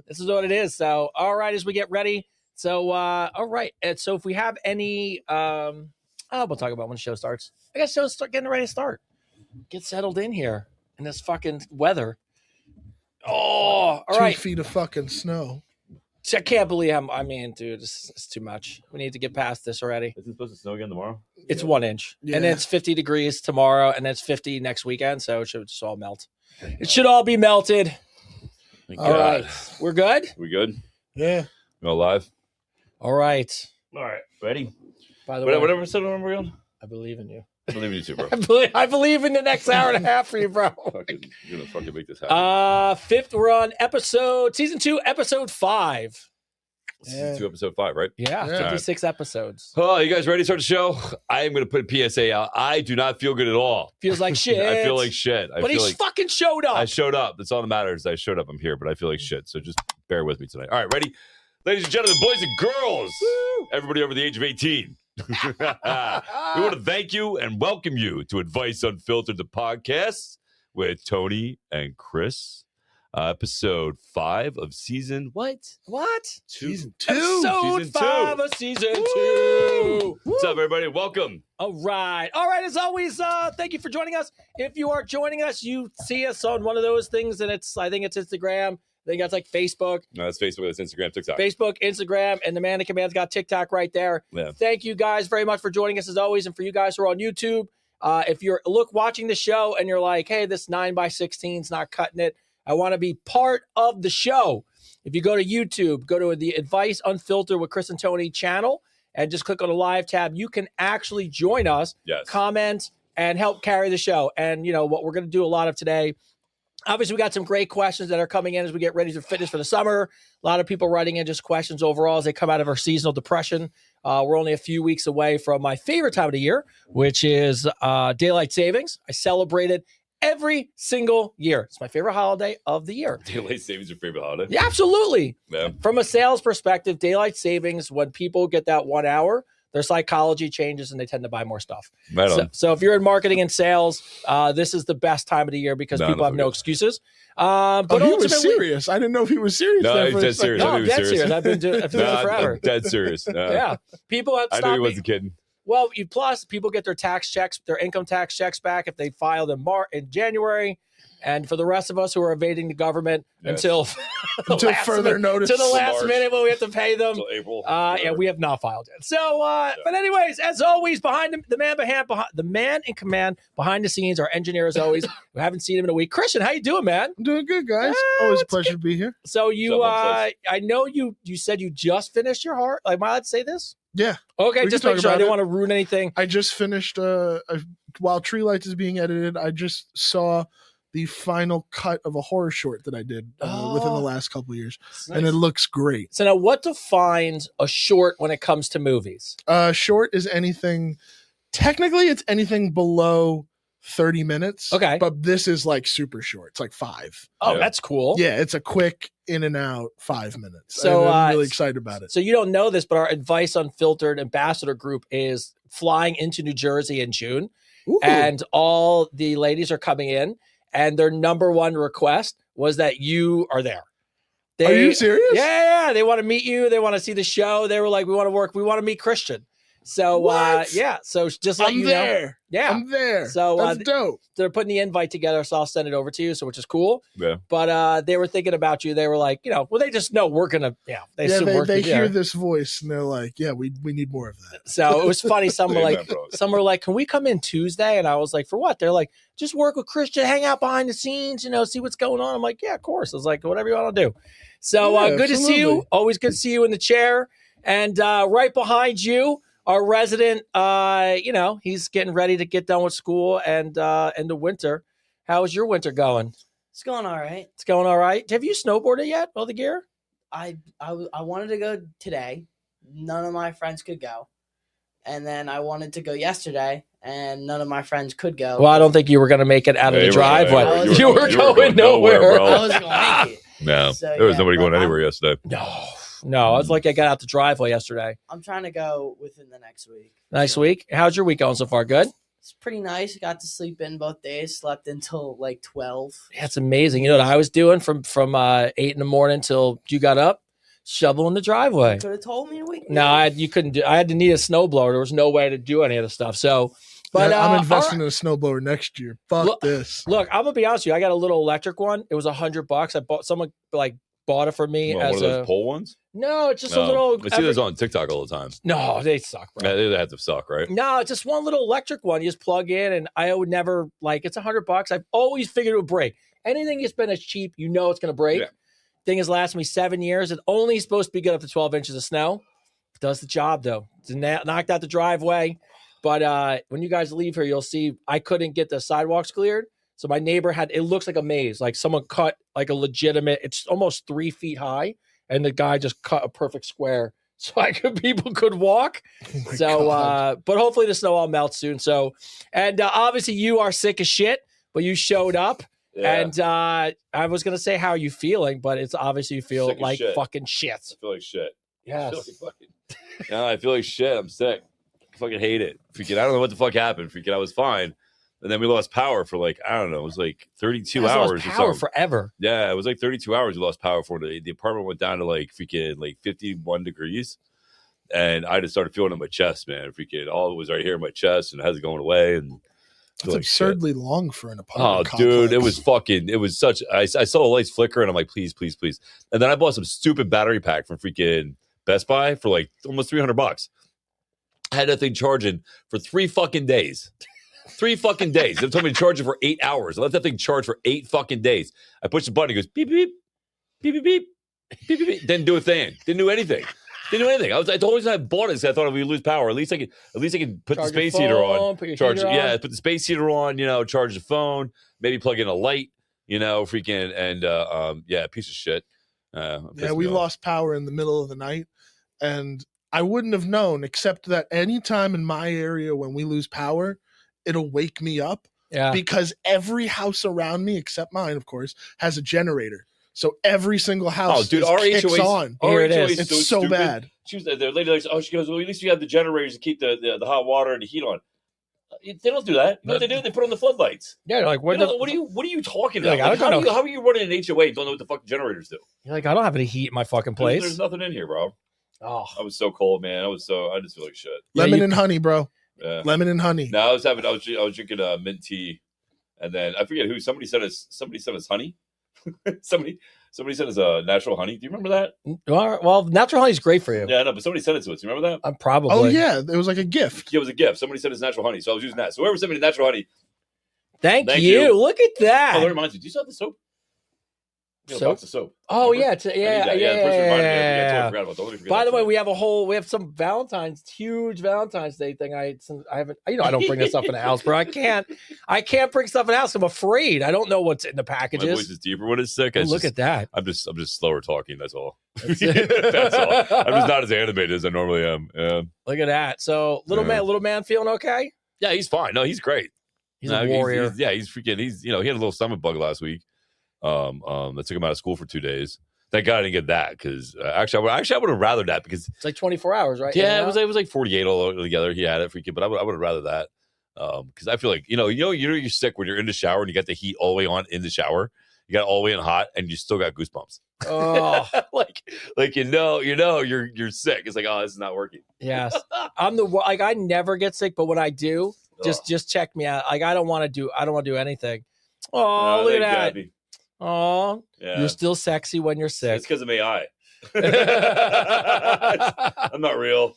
This is what it is. So, all right, as we get ready. So, all right. And so if we have any, we'll talk about when the show starts. I guess show's getting ready to start. Get settled in here in this fucking weather. Oh, all right. 2 feet of fucking snow. I can't believe dude, it's too much. We need to get past this already. Is it supposed to snow again tomorrow? It's 1 inch. Yeah. And then it's 50 degrees tomorrow, and then it's 50 next weekend, so it should just all melt. It should all be melted. All right. We're good? We good? Yeah. Go live? All right. All right. Ready? By the way, Whatever episode number we're on? I believe in you. I believe in you too, bro. I believe in the next hour and a half for you, bro. You're going to fucking make this happen. Fifth, we're on season 2, episode 5. Season 2, episode 5, right? Yeah, Yeah. 56 episodes. Oh, you guys ready to start the show? I am going to put a PSA out. I do not feel good at all. Feels like shit. I feel like shit. But he fucking showed up. I showed up. That's all that matters. I showed up. I'm here, but I feel like shit. So just bear with me tonight. All right, ready? Ladies and gentlemen, boys and girls, everybody over the age of 18. We want to thank you and welcome you to Advice Unfiltered, the podcast with Tony and Chris. Episode 5 of season What? 2. Season 2. Episode Season 5 2. of season 2. What's up, everybody? Welcome. All right. As always, thank you for joining us. If you are joining us, you see us on one of those things, and I think it's Instagram. I think that's like Facebook. No, that's Facebook, that's Instagram, TikTok. Facebook, Instagram, and the Man in Command's got TikTok right there. Yeah. Thank you guys very much for joining us as always. And for you guys who are on YouTube, if you're watching the show and you're like, hey, this 9x16 is not cutting it, I want to be part of the show. If you go to YouTube, go to the Advice Unfiltered with Chris and Tony channel and just click on the live tab. You can actually join us, Yes. comment, and help carry the show. And, what we're going to do a lot of today. Obviously, we got some great questions that are coming in as we get ready for fitness for the summer. A lot of people writing in just questions overall as they come out of our seasonal depression. We're only a few weeks away from my favorite time of the year, which is daylight savings. I celebrate it every single year. It's my favorite holiday of the year. Daylight savings your favorite holiday? Yeah, absolutely. Yeah. From a sales perspective, daylight savings, when people get that 1 hour, their psychology changes and they tend to buy more stuff. Right on. So if you're in marketing and sales, this is the best time of the year because people have no excuses. But he was ultimately, serious. I didn't know if he was serious. No, there he's for a dead second. serious. no, I I'm knew he was dead serious. serious. I've been doing it forever. I'm dead serious. Yeah. People have I stopped knew he me. wasn't kidding. Well, plus people get their income tax checks back if they filed in January. And for the rest of us who are evading the government Yes. until further notice. to the last March. minute when we have to pay them. Until April. Yeah, we have not filed yet. So, but anyways, as always, behind the man in command behind the scenes, our engineer as always. We haven't seen him in a week. Christian, how you doing, man? I'm doing good, guys. Yeah, Always a it's pleasure to be here. So you, What's up? I know you said you just finished your heart. Like, am I allowed to say this? Yeah. Okay, We just can make talk sure I about didn't it. want to ruin anything. I just finished, while Tree Lights is being edited, I just saw the final cut of a horror short that I did within the last couple of years. And it looks great. So now, what defines a short when it comes to movies? Short is anything, technically it's anything below 30 minutes. Okay. But this is like super short. It's like 5. Oh, Yeah. that's cool. Yeah, it's a quick in and out 5 minutes. So, And I'm really excited about it. So you don't know this, but our Advice Unfiltered ambassador group is flying into New Jersey in June, Ooh. and all the ladies are coming in, and their number one request was that you are there. Are you serious? Yeah. They want to meet you. They want to see the show. They were like, we want to meet Christian. So, What? yeah. So just let I'm you know. there. Yeah. I'm there. So, That's dope. They're putting the invite together, so I'll send it over to you. So, which is cool. Yeah. But they were thinking about you. They were like, they just know we're gonna. They assume we're They gonna- hear this voice and they're like, yeah, we need more of that. So it was funny. Some were Amen, like, bro. can we come in Tuesday? And I was like, for what? They're like, just work with Christian, hang out behind the scenes, see what's going on. I'm like, yeah, of course. I was like, whatever you want to do. So Yeah, good to see you. absolutely. Always good to see you in the chair. And right behind you, our resident, he's getting ready to get done with school and in the winter. How is your winter going? It's going all right. It's going all right. Have you snowboarded yet? All the gear? I wanted to go today. None of my friends could go. And then I wanted to go yesterday, and none of my friends could go. Well, I don't think you were going to make it out of the Yeah, driveway. you were going nowhere. bro. I was going to make it. No, So, there was yeah, nobody but going anywhere yesterday. No. It's like I got out the driveway yesterday. I'm trying to go within the next week. Nice So, week. How's your week going so far? Good? It's pretty nice. Got to sleep in both days. Slept until like 12. That's amazing. You know what I was doing from 8 in the morning till you got up? Shoveling the driveway. Could have told me a week. No, you couldn't do. I had to need a snowblower. There was no way to do any of the stuff. So, but Yeah, I'm all investing right. in a snowblower next year. Fuck this. Look, I'm gonna be honest with you. I got a little electric one. It was $100. I bought someone bought it for me Well, as one of those pole ones. no, it's just a No. little. I see those on TikTok all the time. No, they suck, bro. Yeah, they have to suck, right? No, it's just one little electric one. You just plug in, and I would never it's $100. I've always figured it would break. Anything you spend as cheap, you know it's gonna break. Yeah. Thing has lasted me 7 years. It's only supposed to be good up to 12 inches of snow. It does the job though. It's knocked out the driveway. But when you guys leave here, you'll see I couldn't get the sidewalks cleared. So my neighbor it looks like a maze. Like someone cut like a legitimate, it's almost 3 feet high. And the guy just cut a perfect square so people could walk. Oh my So, God. but hopefully the snow all melts soon. So, and obviously you are sick as shit, but you showed up. Yeah. And I was gonna say how are you feeling, but it's obviously you feel Sick as like shit. fucking shit. I feel like shit. Yes. I feel like shit. I'm sick. I fucking hate it. Freaking, I don't know what the fuck happened. Freaking, I was fine. And then we lost power for like, I don't know, it was like 32 That's hours lost or power something. forever. Yeah, it was like 32 hours we lost power for. The apartment went down to like freaking like 51 degrees. And I just started feeling it in my chest, man. Freaking, all it was right here in my chest and it hasn't going away. And I That's feel like shit. absurdly long for an Oh, apartment dude, complex. it was such, I saw the lights flicker and I'm like, please, please, please. And then I bought some stupid battery pack from freaking Best Buy for like almost $300. I had that thing charging for 3 fucking days. 3 fucking days. They told me to charge it for 8 hours. I let that thing charge for 8 fucking days. I pushed the button. It goes beep, beep, beep, beep, beep, beep, beep, beep. Didn't do a thing. Didn't do anything. Didn't do anything. I told always I bought it because I thought if we lose power, at least I could put Charge the your space heater on. phone, put your Charge, heater on. yeah, put the space heater on. You know, charge the phone. Maybe plug in a light. You know, freaking and yeah, piece of shit. Yeah, pissed we me off. lost power in the middle of the night, and I wouldn't have known except that any time in my area when we lose power, it'll wake me up Yeah. because every house around me, except mine, of course, has a generator. So every single house, Oh, dude, just our kicks HOA's on. Here it HOA is. It's so stupid. bad. She was the lady. Like, oh, she goes, well, at least you have the generators to keep the hot water and the heat on. They don't do that. You know what they do? They put on the floodlights. Yeah, you're like, What are you talking about? Like, I Like, don't know. how are you running an HOA and don't know what the fuck generators do? you're like, I don't have any heat in my fucking place. There's nothing in here, bro. Oh, I was so cold, man. I just feel like shit. Yeah, Lemon you- and honey, bro. Yeah. Lemon and honey. No, I was drinking mint tea, and then I forget who. Somebody sent us honey. somebody sent us natural honey. Do you remember that? well, natural honey is great for you. Yeah, I know, but somebody sent it to us. You remember that? I'm probably. Oh yeah, it was like a gift. Yeah, it was a gift. Somebody sent us natural honey, so I was using that. So whoever sent me the natural honey, Thank Thank you. you. Look at that. oh, that reminds me. Do you still have the soap? You know, Soap? box of soap. Oh Remember? yeah, I need yeah, that. yeah, The person reminded me. I totally yeah. forgot about that. Totally forgot By the about way, that. we have some huge Valentine's Day thing. I haven't, I don't bring this stuff in the house, bro. I can't bring stuff in the house. I'm afraid. I don't know what's in the My voice packages. is deeper when it's sick. Oh, look at that. I'm just slower talking. That's all. That's it. That's all. I'm just not as animated as I normally am. Yeah, Look at that. So little man feeling okay? yeah, he's fine. No, he's great. He's No, a warrior. He's freaking. He had a little stomach bug last week. That took him out of school for 2 days. Thank God I didn't get that because actually I would have rather that because It's like 24 hours, right? yeah, In and it was like 48 all together. He had it freaking, but I would have rather that because I feel like you're sick when you're in the shower and you got the heat all the way on in the shower. You got it all the way in hot and you still got goosebumps. out. Oh, like you're sick. It's like, oh, this is not working. yes. I'm I never get sick, but when I do, just check me out. Like I don't want to do anything. Oh, No, look at thank that. God. Oh, Yeah. you're still sexy when you're sick. It's because of AI. I'm not real.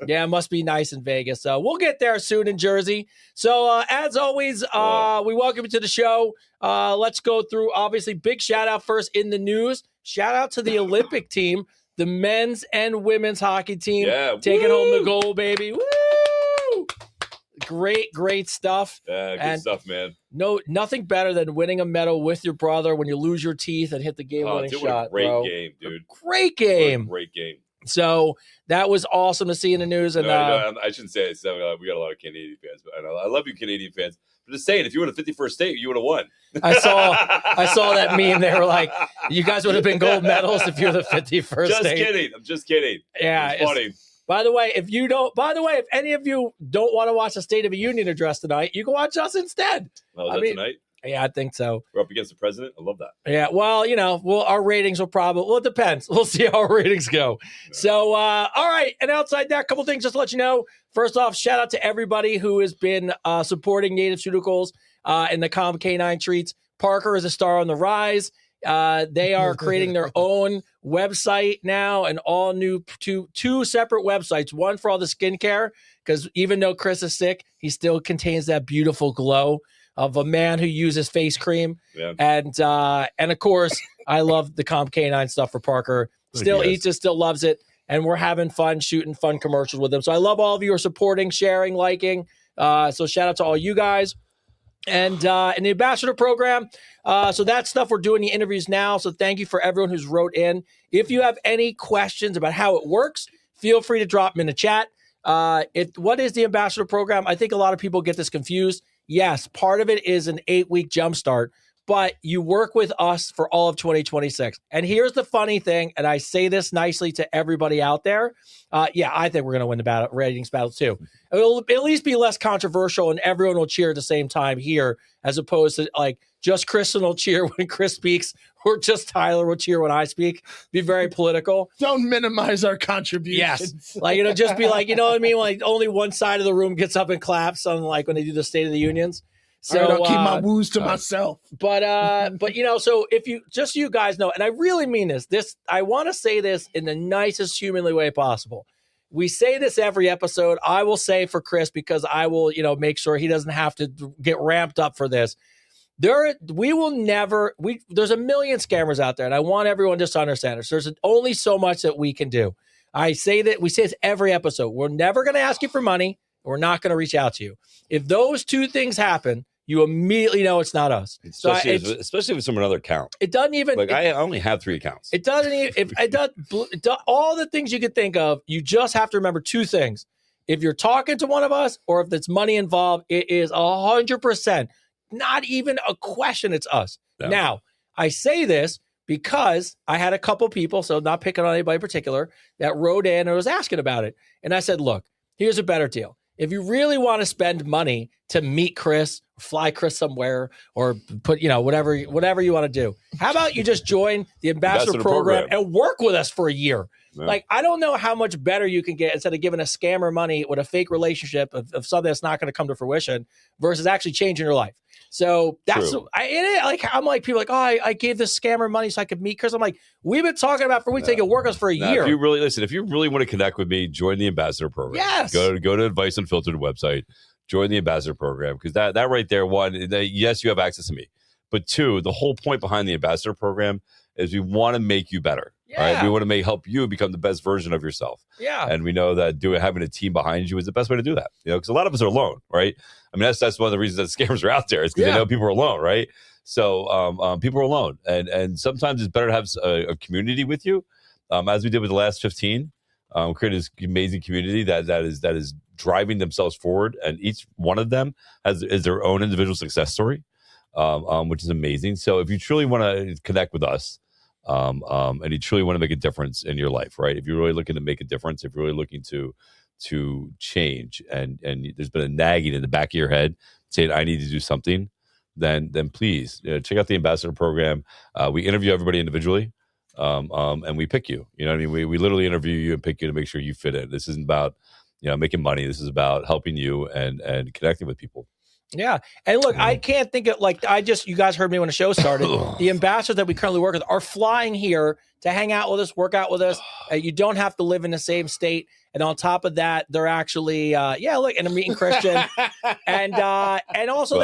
Yeah, it must be nice in Vegas. So we'll get there soon in Jersey. So as always, we welcome you to the show. Let's go through, obviously, big shout out first in the news. Shout out to the Olympic team, the men's and women's hockey team. Yeah, Taking woo! home the gold, baby. Woo! Great stuff. Yeah, good And- stuff, man. No, nothing better than winning a medal with your brother when you lose your teeth and hit the game-winning Dude, what a shot. great bro. game, dude. Great What a game. great game. So that was awesome to see in the news. And No, I shouldn't say it. So, we got a lot of Canadian fans, but I love you, Canadian fans. But just saying, if you were in the 51st state, you would have won. I saw that meme. They were like, "You guys would have been gold medals if you're the 51st Just state." kidding. I'm just kidding. Yeah, It's funny. By the way, if any of you don't want to watch the State of the Union address tonight, you can watch us instead. Oh, is that tonight? Yeah, I think so. We're up against the president. I love that. Yeah, well, our ratings will it depends. We'll see how our ratings go. So, all right. And outside that, a couple things just to let you know. First off, shout out to everybody who has been supporting Native Pharmaceuticals in the Calm Canine treats. Parker is a star on the rise. They are creating their own website now, and all new two separate websites. One for all the skincare, because even though Chris is sick, he still contains that beautiful glow of a man who uses face cream. Yeah. And of course, I love the Calm Canine stuff for Parker. Still eats it, still loves it. And we're having fun shooting fun commercials with him. So I love all of you who are supporting, sharing, liking. So shout out to all you guys. And in the ambassador program, so that stuff we're doing the interviews now. So thank you for everyone who's wrote in. If you have any questions about how it works, feel free to drop them in the chat. What is the ambassador program? I think a lot of people get this confused. Yes, part of it is an 8-week jumpstart, but you work with us for all of 2026. And here's the funny thing, and I say this nicely to everybody out there. I think we're going to win the ratings battle too. It'll at least be less controversial, and everyone will cheer at the same time here, as opposed to like just Kristen will cheer when Chris speaks, or just Tyler will cheer when I speak. Be very political. Don't minimize our contributions. Yes, like just be like, you know what I mean? Like only one side of the room gets up and claps on like when they do the State of the Unions. So I'll keep my woos to myself. But so if you just so you guys know, and I really mean this, I want to say this in the nicest humanly way possible. We say this every episode. I will say for Chris, because I will, make sure he doesn't have to get ramped up for this. There's a million scammers out there, and I want everyone just to understand this. There's only so much that we can do. We say this every episode. We're never going to ask you for money. We're not going to reach out to you. If those two things happen, you immediately know it's not us. Especially if it's from another account. It doesn't even. I only have 3 accounts. It doesn't even. All the things you could think of, you just have to remember 2 things. If you're talking to one of us, or if there's money involved, it is 100%. Not even a question. It's us. No. Now, I say this because I had a couple people, so not picking on anybody in particular, that wrote in and was asking about it. And I said, look, here's a better deal. If you really want to spend money to meet Chris, fly Chris somewhere, or put, whatever you want to do, how about you just join the ambassador program and work with us for a year? Yeah. Like, I don't know how much better you can get instead of giving a scammer money with a fake relationship of something that's not going to come to fruition versus actually changing your life. So that's I'm like, people are like, oh, I gave this scammer money so I could meet Chris. I'm like, we've been talking about for weeks. They can work us for a year. If you really want to connect with me, join the ambassador program. Yes. Go to Advice Unfiltered website, join the ambassador program, because that right there, one, yes, you have access to me, but 2, the whole point behind the ambassador program is we want to make you better. Yeah. Right? We want to help you become the best version of yourself. Yeah. And we know that having a team behind you is the best way to do that. Because a lot of us are alone, right? I mean, that's one of the reasons that scammers are out there, is because they know people are alone, right? So people are alone. And sometimes it's better to have a community with you, as we did with the last 15. Create this amazing community that is driving themselves forward, and each one of them is their own individual success story, which is amazing. So if you truly want to connect with us, and you truly want to make a difference in your life, right? If you're really looking to make a difference, if you're really looking to change, and there's been a nagging in the back of your head saying, I need to do something, then please check out the ambassador program. We interview everybody individually, and we pick you. You know what I mean? We literally interview you and pick you to make sure you fit in. This isn't about making money. This is about helping you and connecting with people. Yeah. And look, I can't think of you guys heard me when the show started. The ambassadors that we currently work with are flying here to hang out with us, work out with us. You don't have to live in the same state. And on top of that, they're actually, and I'm meeting Christian. and also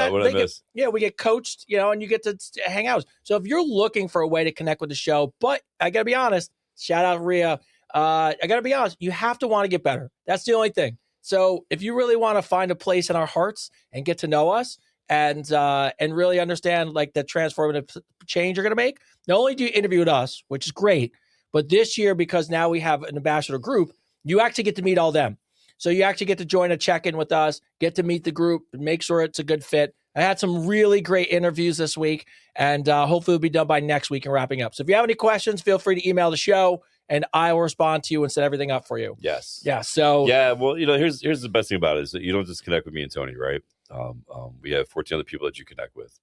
we get coached, and you get to hang out. So if you're looking for a way to connect with the show, but I got to be honest, shout out Rhea. I got to be honest, you have to want to get better. That's the only thing. So if you really want to find a place in our hearts and get to know us and really understand like the transformative change you're going to make, not only do you interview with us, which is great, but this year, because now we have an ambassador group, you actually get to meet all them. So you actually get to join a check-in with us, get to meet the group, and make sure it's a good fit. I had some really great interviews this week, and hopefully it'll be done by next week and wrapping up. So if you have any questions, feel free to email the show. and I will respond to you and set everything up for you. Yes. Yeah. So Yeah. Well, here's the best thing about it is that you don't just connect with me and Tony, right? We have 14 other people that you connect with.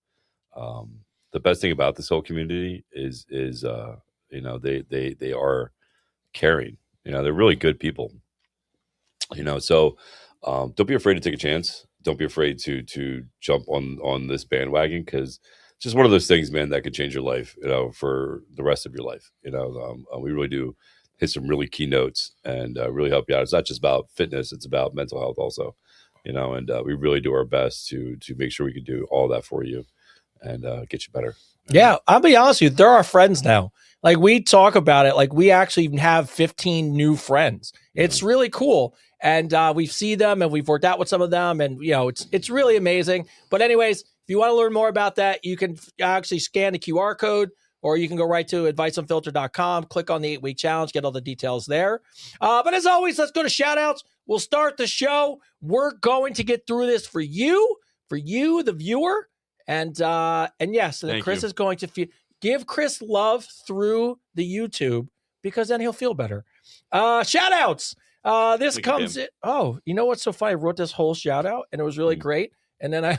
The best thing about this whole community is they are caring. They're really good people. So don't be afraid to take a chance. Don't be afraid to jump on this bandwagon, because it's just one of those things, man, that could change your life, for the rest of your life. We really do hit some really key notes and really help you out. It's not just about fitness; it's about mental health also. And we really do our best to make sure we can do all that for you and get you better. Yeah, I'll be honest with you. They're our friends now. Like, we talk about it. Like, we actually even have 15 new friends. It's really cool. And we see them and we've worked out with some of them. And, it's really amazing. But anyways, if you want to learn more about that, you can actually scan the QR code, or you can go right to adviceunfiltered.com, click on the 8-week challenge, get all the details there. But as always, let's go to shout outs. We'll start the show. We're going to get through this for you, the viewer. And yes, Chris is going to give Chris love through the YouTube, because then he'll feel better. Shout outs. This comes in. Oh, you know what's so funny? I wrote this whole shout out and it was really great. And then I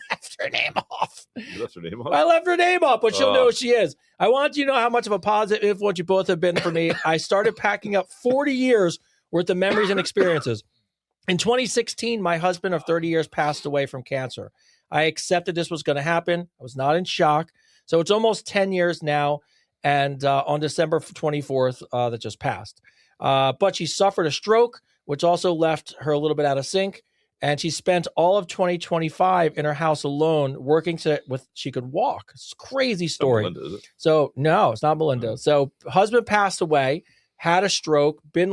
left her name off. You left her name off? I left her name off, but she'll know who she is. I want you to know how much of a positive influence you both have been for me. I started packing up 40 years worth of memories and experiences. In 2016, my husband of 30 years passed away from cancer. I accepted this was going to happen. I was not in shock. So it's almost 10 years now. And on December 24th, that just passed. But she suffered a stroke, which also left her a little bit out of sync. And she spent all of 2025 in her house alone, working she could walk. It's a crazy story. Melinda, is it? So no, it's not Melinda. So husband passed away, had a stroke, been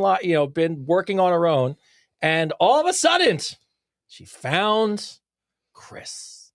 working on her own. And all of a sudden, she found Chris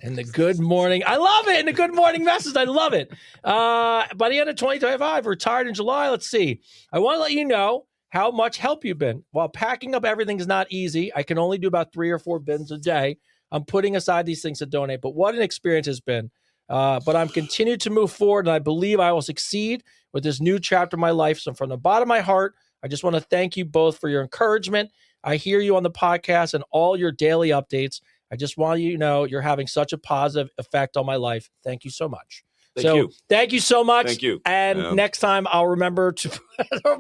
in the good morning. I love it. In the good morning message. I love it. By the end of 2025, retired in July. Let's see. I want to let you know how much help you've been. While packing up everything is not easy, I can only do about 3 or 4 bins a day. I'm putting aside these things to donate, but what an experience it's been. But I'm continued to move forward, and I believe I will succeed with this new chapter of my life. So from the bottom of my heart, I just want to thank you both for your encouragement. I hear you on the podcast and all your daily updates. I just want you to know you're having such a positive effect on my life. Thank you so much. Thank you so much. Thank you. And next time I'll remember to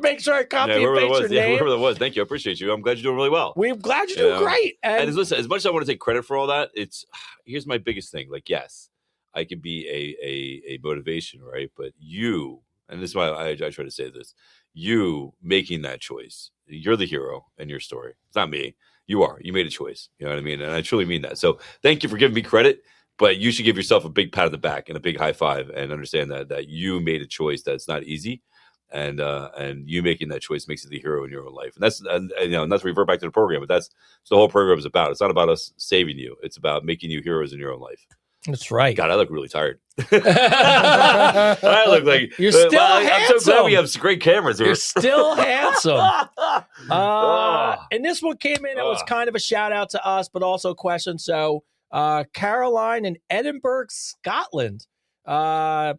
make sure I copy and paste your name. Whoever that was. Thank you. I appreciate you. I'm glad you're doing really well. We're glad you're doing great. And listen, as much as I want to take credit for all that, here's my biggest thing. Like, yes, I can be a motivation, right? But you, and this is why I try to say this, you making that choice, you're the hero in your story. It's not me. You are. You made a choice. You know what I mean? And I truly mean that. So thank you for giving me credit. But you should give yourself a big pat on the back and a big high five, and understand that you made a choice that's not easy, and you making that choice makes you the hero in your own life. And that's not to revert back to the program, but that's what the whole program is about. It's not about us saving you; it's about making you heroes in your own life. That's right. God, I look really tired. I look like you're still handsome. I'm so glad we have some great cameras here. You're still handsome. And this one came in. It was kind of a shout out to us, but also a question. So. Caroline in Edinburgh, Scotland. Hi,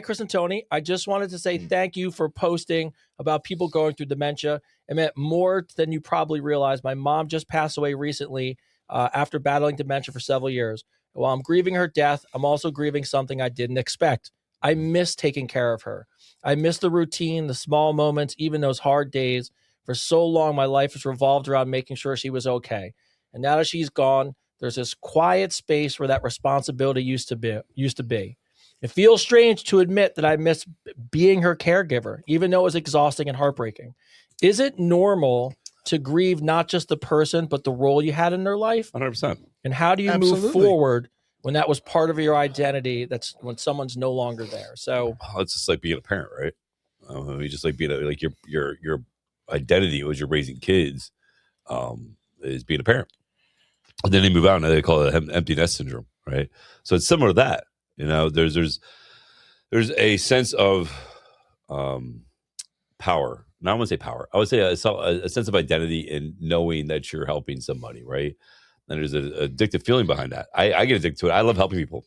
Chris and Tony. I just wanted to say thank you for posting about people going through dementia. It meant more than you probably realize. My mom just passed away recently after battling dementia for several years. While I'm grieving her death, I'm also grieving something I didn't expect. I miss taking care of her. I miss the routine, the small moments, even those hard days. For so long, my life has revolved around making sure she was okay. And now that she's gone, there's this quiet space where that responsibility used to be. It feels strange to admit that I miss being her caregiver, even though it was exhausting and heartbreaking. Is it normal to grieve not just the person, but the role you had in their life? 100%. And how do you move forward when that was part of your identity? That's when someone's no longer there. So it's just like being a parent, right? You just like being like your identity as you're raising kids is being a parent. And then they move out and they call it empty nest syndrome, right? So it's similar to that. There's a sense of power. Now I wouldn't say power. I would say a sense of identity in knowing that you're helping somebody, right? And there's an addictive feeling behind that. I get addicted to it. I love helping people.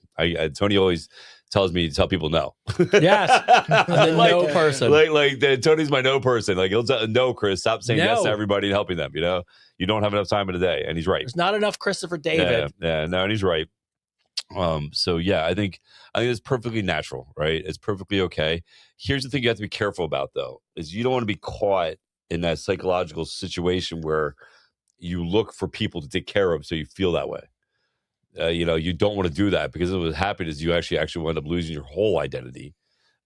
Tony always tells me to tell people no. Yes. The no person. Tony's my no person. Like, he'll tell, no, Chris, stop saying yes to No. everybody and helping them. You know, you don't have enough time in a day. And he's right. There's not enough Christopher David. Yeah, no, and he's right. So yeah, I think it's perfectly natural, right? It's perfectly okay. Here's the thing you have to be careful about, though, is you don't want to be caught in that psychological situation where you look for people to take care of, so you feel that way. You don't want to do that, because what happens is you actually wind up losing your whole identity,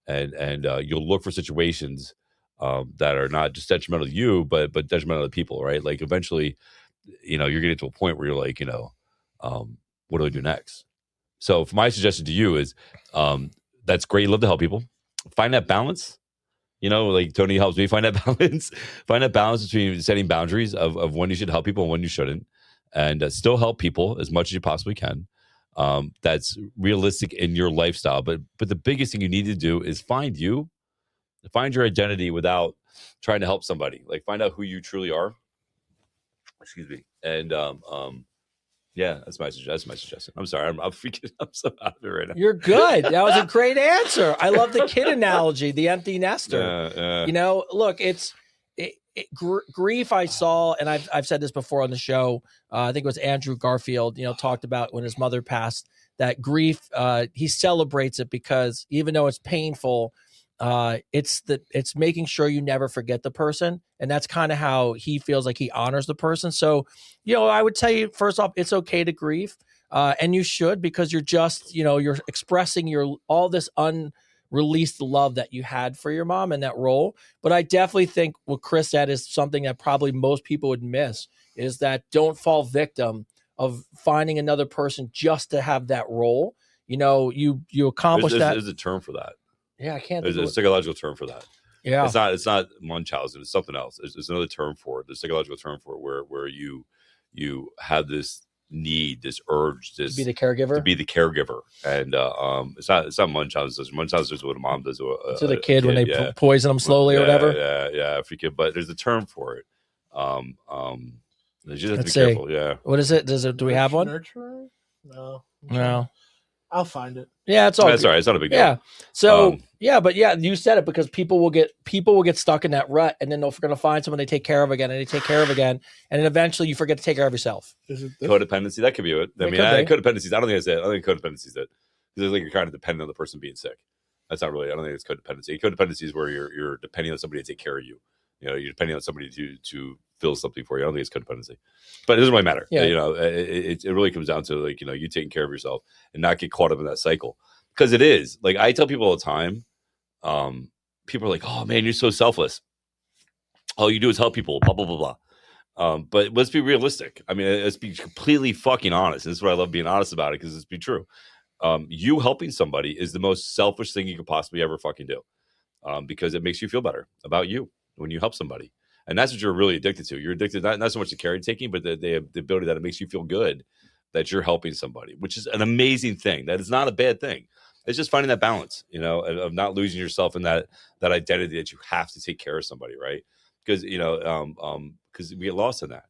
and you'll look for situations that are not just detrimental to you, but detrimental to people, right? Like, eventually, you're getting to a point where you're like, what do I do next? So, my suggestion to you is, that's great. You love to help people. Find that balance. Like Tony helps me find that balance. Find that balance between setting boundaries of when you should help people and when you shouldn't, and still help people as much as you possibly can. That's realistic in your lifestyle. But the biggest thing you need to do is find your identity without trying to help somebody. Like, find out who you truly are. Excuse me. And yeah, that's my suggestion. I'm sorry, I'm so out of it right now. You're good. That was a great answer. I love the kid analogy, the empty nester. Look, grief I saw, and I've said this before on the show. I think it was Andrew Garfield, talked about when his mother passed, that grief, he celebrates it because even though it's painful, it's making sure you never forget the person. And that's kind of how he feels like he honors the person. So, I would tell you, first off, it's okay to grieve. And you should, because you're just, you're expressing all this unreleased love that you had for your mom in that role. But I definitely think what Chris said is something that probably most people would miss, is that don't fall victim of finding another person just to have that role. You accomplish that. There's a term for that. Yeah, I can't. There's a psychological term for that. Yeah, it's not Munchausen. It's something else. There's another term for it. There's a psychological term for it where you have this need, this urge, to be the careger, and it's not Munchausen. Munchausen is what a mom does to the kid when they poison them slowly or whatever. Yeah, for kid. But there's a term for it. You just have to be careful. Yeah. What is it? Do we have one? Nurturer? No. I'll find it. Yeah, it's all. That's all right. It's not a big deal. Yeah. So but you said it, because people will get stuck in that rut, and then they're going to find someone they take care of again, and then eventually you forget to take care of yourself. Is it codependency? That could be it. Codependencies. I don't think it's it. I don't think codependency is it, because I think you're kind of dependent on the person being sick. That's not really. I don't think it's codependency. Codependency is where you're depending on somebody to take care of you. You're depending on somebody to fill something for you. I don't think it's codependency, but it doesn't really matter. Yeah. It really comes down to you taking care of yourself and not get caught up in that cycle, because it is. Like, I tell people all the time, people are like, "Oh man, you're so selfless. All you do is help people." Blah blah blah blah. But let's be realistic. I mean, let's be completely fucking honest. This is what I love being honest about it, because it's be true. You helping somebody is the most selfish thing you could possibly ever fucking do, because it makes you feel better about you when you help somebody. And that's what you're really addicted to. You're addicted not so much to caretaking, but the ability that it makes you feel good that you're helping somebody, which is an amazing thing. That is not a bad thing. It's just finding that balance, of not losing yourself in that identity that you have to take care of somebody, right? Because because we get lost in that,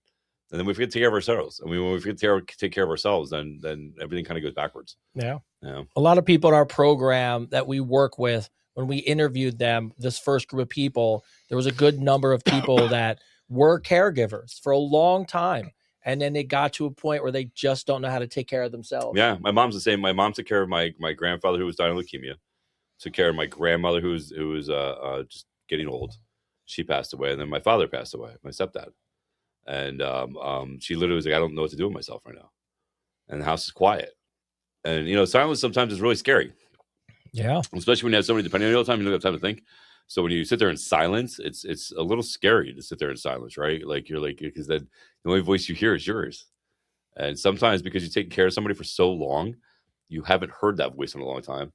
and then we forget to take care of ourselves. And when we forget to take care of ourselves, then everything kind of goes backwards. Yeah. A lot of people in our program that we work with, when we interviewed them, this first group of people, there was a good number of people that were caregivers for a long time. And then they got to a point where they just don't know how to take care of themselves. Yeah, my mom's the same. My mom took care of my grandfather, who was dying of leukemia. Took care of my grandmother, who was just getting old. She passed away, and then my father passed away, my stepdad. And she literally was like, "I don't know what to do with myself right now," and the house is quiet. And silence sometimes is really scary. Yeah, especially when you have somebody depending on you all the time, you don't have time to think. So when you sit there in silence, it's a little scary to sit there in silence, right? Like, you're like, because then the only voice you hear is yours. And sometimes because you've taken care of somebody for so long, you haven't heard that voice in a long time,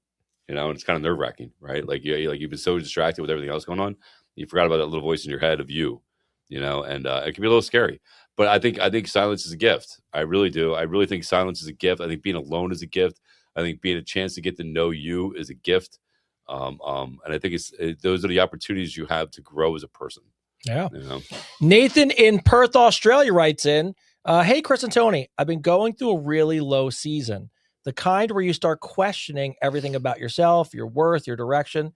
and it's kind of nerve wracking, right? Like, you've been so distracted with everything else going on, you forgot about that little voice in your head of you, and it can be a little scary. But I think silence is a gift. I really do. I really think silence is a gift. I think being alone is a gift. I think being a chance to get to know you is a gift. And I think those are the opportunities you have to grow as a person. Yeah. Nathan in Perth, Australia writes in, Hey, Chris and Tony, I've been going through a really low season, the kind where you start questioning everything about yourself, your worth, your direction.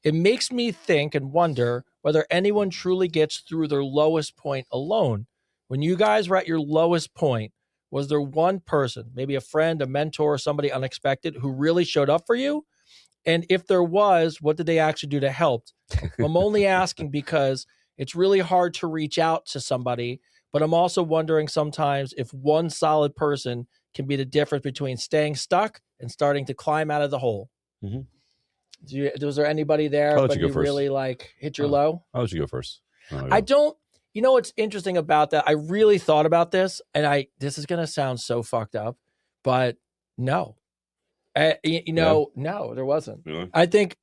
It makes me think and wonder whether anyone truly gets through their lowest point alone. When you guys were at your lowest point, was there one person, maybe a friend, a mentor, somebody unexpected who really showed up for you? And if there was, what did they actually do to help? I'm only asking because it's really hard to reach out to somebody, but I'm also wondering sometimes if one solid person can be the difference between staying stuck and starting to climb out of the hole. Mhm. Was there anybody there, I'll let but you go you first. really like hit your low? I'll let you go first. I don't, you know what's interesting about that? I really thought about this, and this is going to sound so fucked up, but no. No, there wasn't. Really? I think,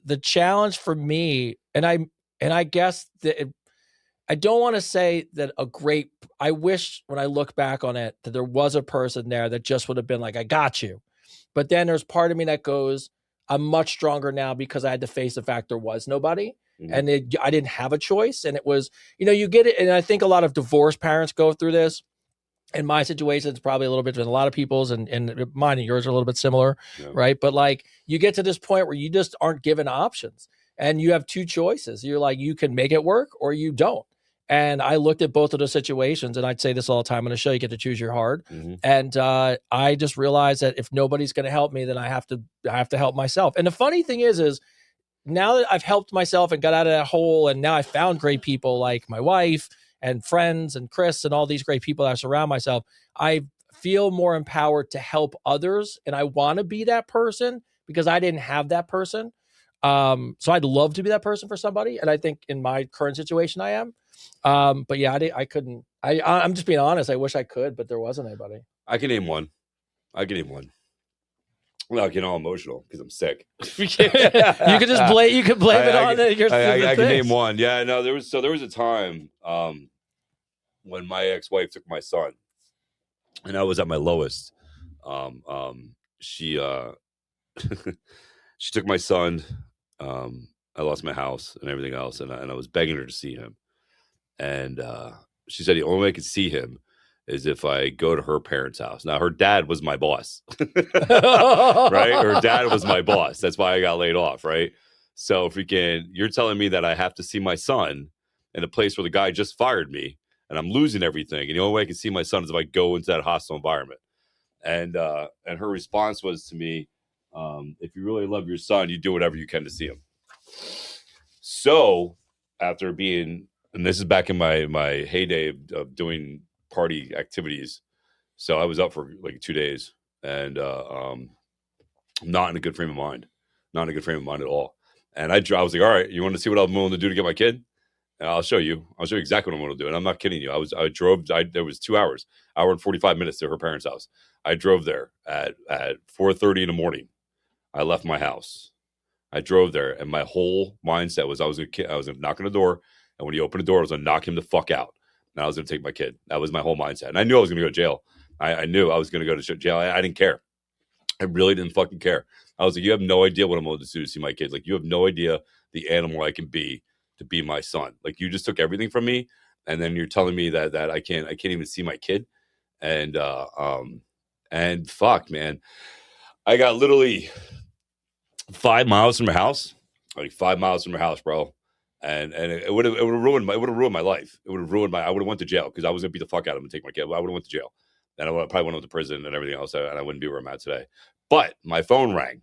the challenge for me, and I guess that I don't want to say that I wish when I look back on it that there was a person there that just would have been like, I got you. But then there's part of me that goes, I'm much stronger now because I had to face the fact there was nobody. Mhm. And I didn't have a choice. And it was, you get it. And I think a lot of divorced parents go through this. In my situation, it's probably a little bit with a lot of people's, and mine and yours are a little bit similar, right? But like, you get to this point where you just aren't given options, and you have two choices. You're like, you can make it work or you don't. And I looked at both of those situations, and I'd say this all the time on the show: you get to choose your heart. Mhm. And I just realized that if nobody's going to help me, then I have to help myself. And the funny thing is now that I've helped myself and got out of that hole, and now I found great people like my wife and friends and Chris and all these great people that I surround myself, I feel more empowered to help others. And I want to be that person because I didn't have that person. So I'd love to be that person for somebody. And I think in my current situation, I am. But yeah, I couldn't, I'm just being honest. I wish I could, but there wasn't anybody. I can name one. Well, I get all emotional because I'm sick. You could just blame. You could blame it on your. I can name one. Yeah, no, there was a time when my ex-wife took my son, and I was at my lowest. She she took my son. I lost my house and everything else, and I was begging her to see him, and she said the only way I could see him is if I go to her parents' house. Now, her dad was my boss, right? Her dad was my boss. That's why I got laid off, right? So you're telling me that I have to see my son in a place where the guy just fired me and I'm losing everything. And the only way I can see my son is if I go into that hostile environment. And her response was to me, if you really love your son, you do whatever you can to see him. So after and this is back in my heyday of doing party activities, so I was up for like 2 days, and not in a good frame of mind at all. And I was like, all right, you want to see what I'm willing to do to get my kid? And I'll show you exactly what I'm going to do. And I'm not kidding you. There was 2 hours, hour and 45 minutes to her parents' house. I drove there at 4:30 in the morning. I left my house. I drove there, and my whole mindset was I was going to knock on the door, and when he opened the door, I was going to knock him the fuck out. And I was going to take my kid. That was my whole mindset. And I knew I was going to go to jail. I knew I was going to go to jail. I didn't care. I really didn't fucking care. I was like, you have no idea what I'm going to do to see my kids. Like, you have no idea the animal I can be to be my son. Like, you just took everything from me, and then you're telling me that I can't even see my kid. And fuck, man, I got literally 5 miles from her house, like 5 miles from her house, bro. And it would have ruined my life. I would have went to jail because I was gonna beat the fuck out of him and take my kid. I would have went to jail, and I probably went to prison and everything else, and I wouldn't be where I'm at today. But my phone rang.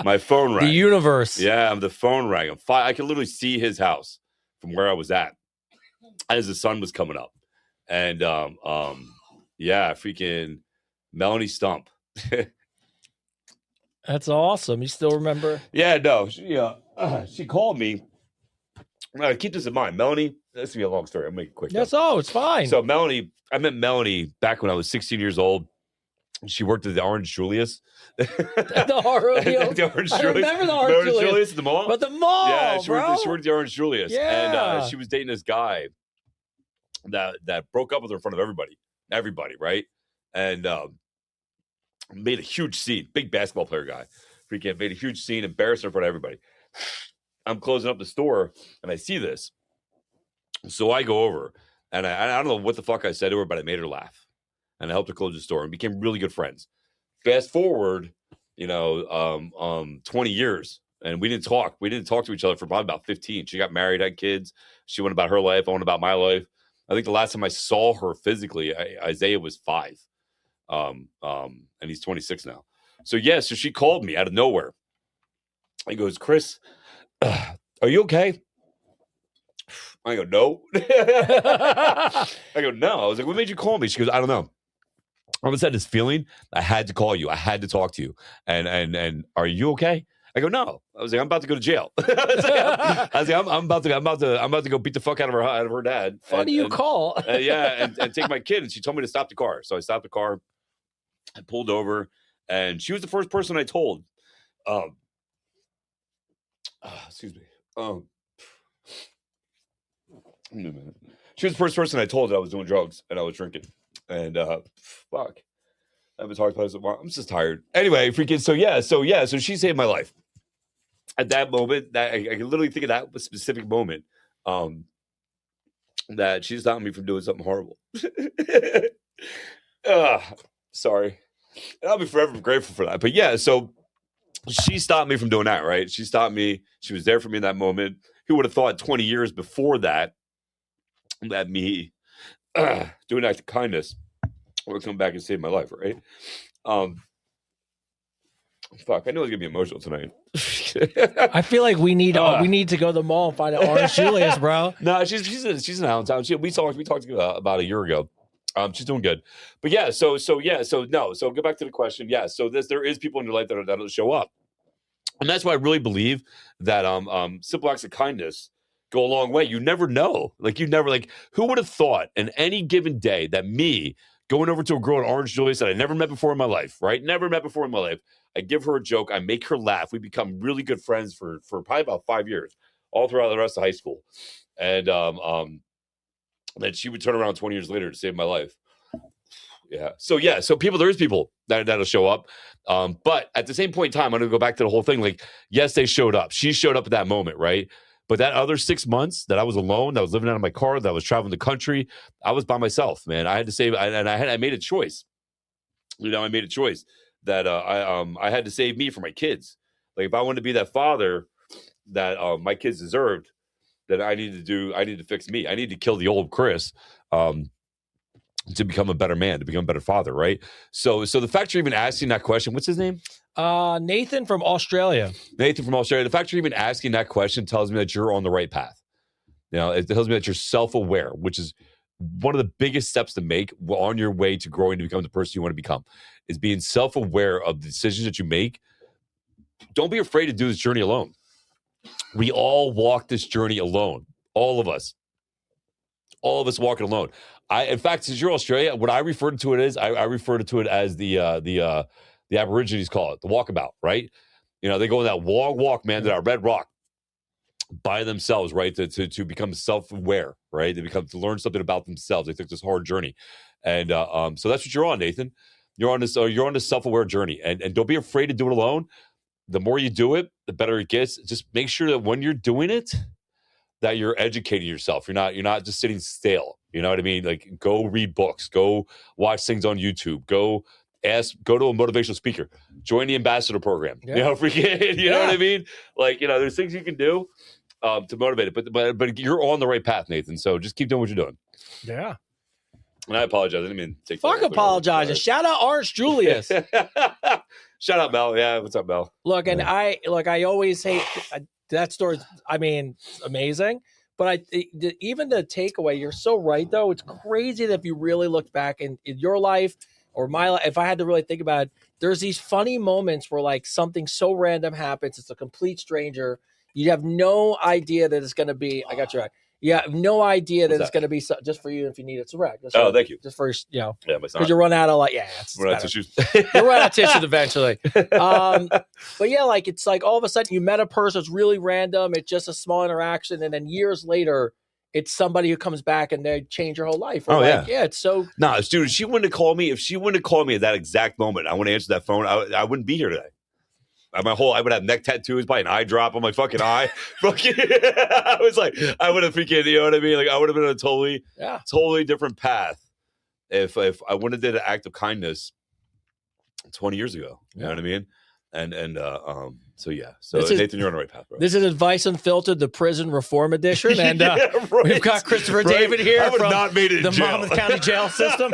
My phone rang. The universe. Yeah, the phone rang. I could literally see his house from where I was at as the sun was coming up, and yeah, freaking Melanie Stump. That's awesome. You still remember? Yeah, no, she called me. Keep this in mind, Melanie. This will be a long story. I'll make it quick. That's it's fine. So I met Melanie back when I was 16 years old. She worked at the Orange Julius. The Orange Julius. I remember the Orange Julius at the mall. But the mall, yeah, she bro. worked at the Orange Julius. Yeah. And she was dating this guy that broke up with her in front of everybody, right? And made a huge scene. Big basketball player guy. Freaking made a huge scene, embarrassed her in front of everybody. I'm closing up the store, and I see this. So I go over, and I don't know what the fuck I said to her, but I made her laugh, and I helped her close the store, and became really good friends. Fast forward, 20 years, and we didn't talk. We didn't talk to each other for probably about 15. She got married, had kids. She went about her life. I went about my life. I think the last time I saw her physically, Isaiah was 5, and he's 26 now. So so she called me out of nowhere. He goes, Chris, are you okay? I go, no. I go, no. I was like, what made you call me? She goes, I don't know. All of a sudden, this feeling, I had to call you. I had to talk to you. And are you okay? I go, no. I was like, I'm about to go to jail. I was like, I'm about to go beat the fuck out of her dad. Funny you call. and take my kid. And she told me to stop the car. So I stopped the car. I pulled over, and she was the first person I told. Excuse me. She was the first person I told that I was doing drugs and I was drinking. And fuck. I haven't talked about it so long. I'm just tired. Anyway, freaking so she saved my life. At that moment, that I can literally think of that specific moment. That she stopped me from doing something horrible. Sorry. And I'll be forever grateful for that. But yeah, so she stopped me from doing that, right? She stopped me. She was there for me in that moment. Who would have thought 20 years before that me doing an act of kindness would come back and save my life, right? Fuck, I know it's gonna be emotional tonight. I feel like we need to go to the mall and find an Orange Julius, bro. No, she's in Allentown. We talked about a year ago. She's doing good, but so go back to the question. Yeah, so there is people in your life that'll show up, and that's why I really believe that simple acts of kindness go a long way. You never know. Who would have thought in any given day that me going over to a girl at Orange Julius that I never met before in my life, right? Never met before in my life. I give her a joke. I make her laugh. We become really good friends for probably about 5 years, all throughout the rest of high school. And then she would turn around 20 years later to save my life. Yeah. So there is people that'll show up. But at the same point in time, I'm going to go back to the whole thing. Like, yes, they showed up. She showed up at that moment, right? But that other 6 months that I was alone, that I was living out of my car, that I was traveling the country, I was by myself, man. I had to save, I made a choice. I made a choice that I had to save me for my kids. Like, if I wanted to be that father that my kids deserved, then I needed to fix me. I needed to kill the old Chris to become a better man, to become a better father, right? So the fact you're even asking that question, what's his name? Nathan from Australia. The fact you're even asking that question tells me that you're on the right path. It tells me that you're self-aware, which is one of the biggest steps to make on your way to growing to become the person you want to become, is being self-aware of the decisions that you make. Don't be afraid to do this journey alone. We all walk this journey alone. All of us walk it alone. In fact, since you're Australia, what I refer to it as, I refer to it as the Aborigines call it, the walkabout, right? They go on that walk, man, to that red rock by themselves, right? To become self-aware, right? To learn something about themselves. They took this hard journey. And so that's what you're on, Nathan. You're on this self-aware journey. And don't be afraid to do it alone. The more you do it, the better it gets. Just make sure that when you're doing it, that you're educating yourself. You're not just sitting stale. You know what I mean? Like, go read books, go watch things on YouTube, go to a motivational speaker, join the ambassador program. Yeah. You know what I mean? Like, there's things you can do to motivate it, but you're on the right path, Nathan. So just keep doing what you're doing. Yeah. And I apologize. I didn't mean to take Fuck apologizing. Shout out Orange Julius. Shout out Mel. Yeah, what's up, Mel? Look, and I always hate that story. I mean, amazing. But even the takeaway, you're so right, though. It's crazy that if you really looked back in your life or my life, if I had to really think about it, there's these funny moments where, like, something so random happens. It's a complete stranger. You have no idea that it's going to be. I got you right. You have no idea that it's going to be just for you if you need it. It's a wreck. Thank you. Just for, Yeah, because you run out of, like, run out of tissues. You run out of tissues eventually. But yeah, like, it's like all of a sudden you met a person. It's really random. It's just a small interaction. And then years later, it's somebody who comes back and they change your whole life. Or yeah, it's so. No, dude, if she wouldn't have called me at that exact moment, I want to answer that phone. I wouldn't be here today. I would have neck tattoos, by an eye drop on my fucking eye. Fucking, I was like, I would have freaking, you know what I mean? Like, I would have been on a totally different path if I wouldn't have did an act of kindness 20 years ago. You know what I mean? So Nathan, you're on the right path, bro. This is Advice Unfiltered, the Prison Reform Edition, and we've got Christopher David here from not made it the Monmouth County jail system.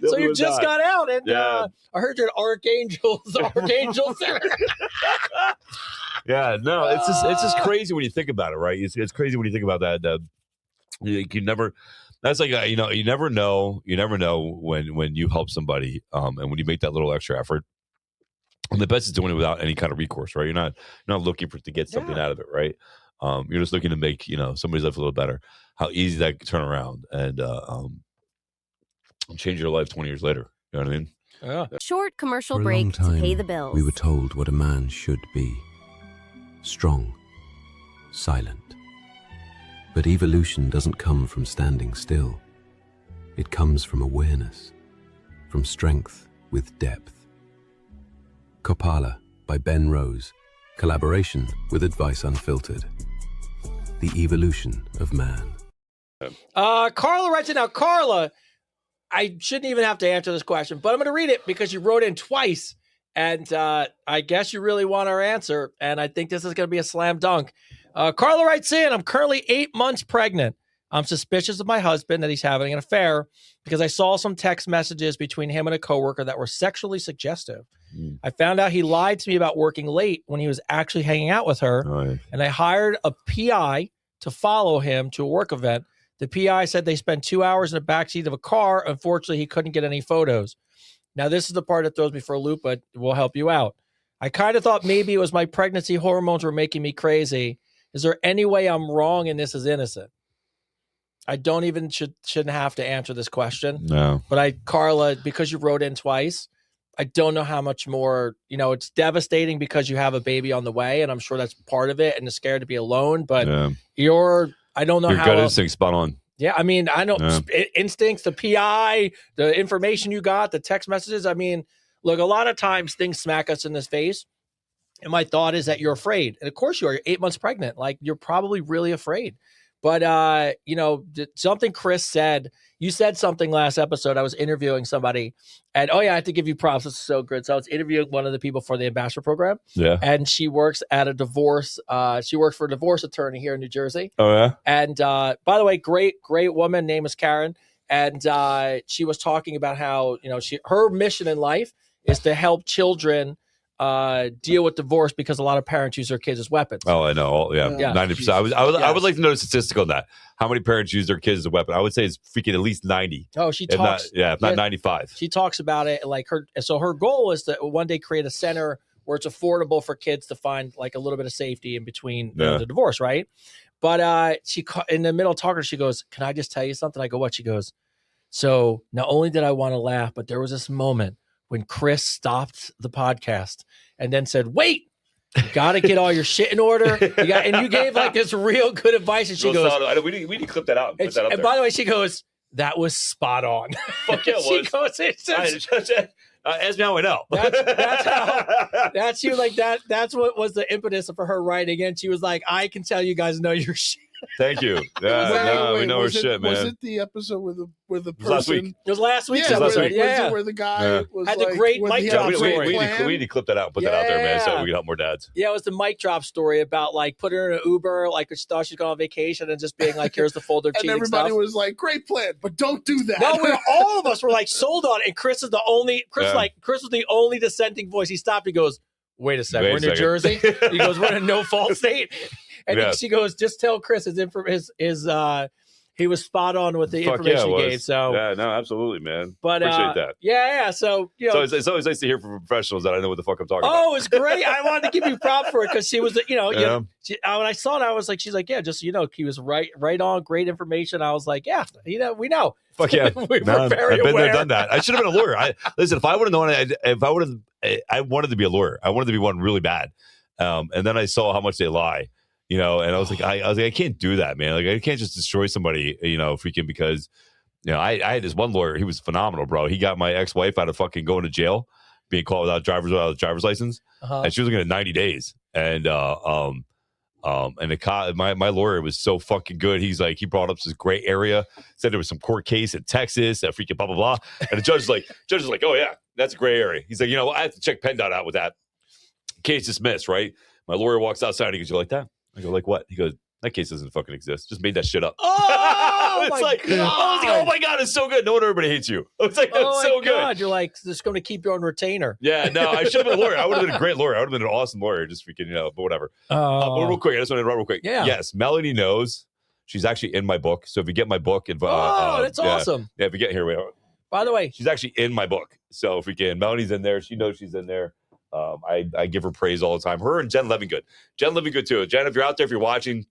So you just got out, and I heard you're an Archangel. Yeah, no, it's just crazy when you think about it, right? It's crazy when you think about that. You never. That's like you never know when you help somebody, and when you make that little extra effort. And the best is doing it without any kind of recourse, right? You're not looking to get something out of it, right? You're just looking to make somebody's life a little better. How easy that can turn around and change your life 20 years later. You know what I mean? Yeah. Short commercial For a break long time, to pay the bills. we were told what a man should be. Strong, silent. But evolution doesn't come from standing still. It comes from awareness, from strength with depth. Kopala by Ben Rose. Collaboration with Advice Unfiltered. The evolution of man. Carla writes it now. Carla, I shouldn't even have to answer this question, but I'm going to read it because you wrote in twice, and I guess you really want our answer, and I think this is going to be a slam dunk. Carla writes in, I'm currently 8 months pregnant. I'm suspicious of my husband that he's having an affair because I saw some text messages between him and a coworker that were sexually suggestive. I found out he lied to me about working late when he was actually hanging out with her, and I hired a PI to follow him to a work event. The PI said they spent 2 hours in the backseat of a car. Unfortunately, he couldn't get any photos. Now, this is the part that throws me for a loop, but we'll help you out. I kind of thought maybe it was my pregnancy hormones were making me crazy. Is there any way I'm wrong and this is innocent? I don't even shouldn't have to answer this question. No. But Carla, because you wrote in twice, I don't know how much more, it's devastating because you have a baby on the way, and I'm sure that's part of it, and you're scared to be alone, but I don't know your how. Your gut instinct spot on. Yeah, I mean, I don't, instincts, the PI, the information you got, the text messages. I mean, look, a lot of times things smack us in the face, and my thought is that you're afraid. And of course you are. You're 8 months pregnant. Like, you're probably really afraid. But, something Chris said, you said something last episode. I was interviewing somebody, and I have to give you props. This is so good. So I was interviewing one of the people for the ambassador program. Yeah. And she works at a divorce. She works for a divorce attorney here in New Jersey. Oh, yeah. And by the way, great woman. Name is Karen. And she was talking about how, her mission in life is to help children deal with divorce because a lot of parents use their kids as weapons. Oh, I know. Yeah. 90%. I would like to know a statistic on that. How many parents use their kids as a weapon? I would say it's freaking at least 90. Oh, she talks. If not 95. She talks about it like her goal is to one day create a center where it's affordable for kids to find like a little bit of safety in between the divorce, right? But she in the middle of talking, she goes, "Can I just tell you something?" I go, "What?" She goes, "So not only did I want to laugh, but there was this moment when Chris stopped the podcast and then said, 'Wait, you got to get all your shit in order.' And you gave like this real good advice." And she goes, we need to clip that out. And, put that up and by the way, she goes, "That was spot on." Fuck yeah, she goes, as now I know. That's how. That's you like that. That's what was the impetus for her writing. And she was like, "I can tell you guys know your shit." Thank you. Yeah, we know her shit, man. Was it the episode where the person? Last week. It was last week's episode. Where the guy was had the great mic drop story. We need to clip that out and put that out there, man, so we can help more dads. Yeah, it was the mic drop story about like putting her in an Uber, like she thought she's going on vacation, and just being like, "Here's the folder." And everybody was like, "Great plan, but don't do that." No, all of us were like sold on it, and Chris was the only dissenting voice. He stopped. He goes, "Wait a second, we're in New Jersey." He goes, "We're in a no fault state." And she goes, "Just tell Chris he was spot on with the information he gave." So no, absolutely, man. But appreciate that. Yeah. So it's always nice to hear from professionals that I know what the fuck I'm talking about. Oh, it's great. I wanted to give you props for it because she was, when I saw it, I was like, she's like, yeah, just he was right on, great information. I was like, yeah, we know. Fuck yeah, I've been there, done that. I should have been a lawyer. Listen, if I would have known, I wanted to be a lawyer. I wanted to be one really bad. And then I saw how much they lie. And I was like, I can't do that, man. Like, I can't just destroy somebody, freaking because, I had this one lawyer. He was phenomenal, bro. He got my ex-wife out of fucking going to jail. being caught without a driver's license, and she was looking at 90 days. And and my lawyer was so fucking good. He's like, he brought up this great area, said there was some court case in Texas, that freaking blah blah blah. And the judge is like, oh yeah, that's a gray area. He's like, I have to check PennDOT out with that. Case dismissed, right? My lawyer walks outside. He goes, you like that? I go, like what? He goes, that case doesn't fucking exist. Just made that shit up. Oh, it's my like, God. I was like, oh my God, it's so good. No wonder everybody hates you. It's like, that's Oh, so my good. God. You're like, just going to keep you on retainer. Yeah, no, I should have been a lawyer. I would have been a great lawyer. I would have been an awesome lawyer. Just freaking, but whatever. But real quick, I just want to interrupt real quick. Yeah. Yes, Melanie knows. She's actually in my book. So if you get my book, that's awesome. Yeah, if you get here, wait. By the way, She's actually in my book. So if we can, Melanie's in there. She knows she's in there. I give her praise all the time. Her and Jen Levingood. Jen Levingood too. Jen, if you're out there, if you're watching,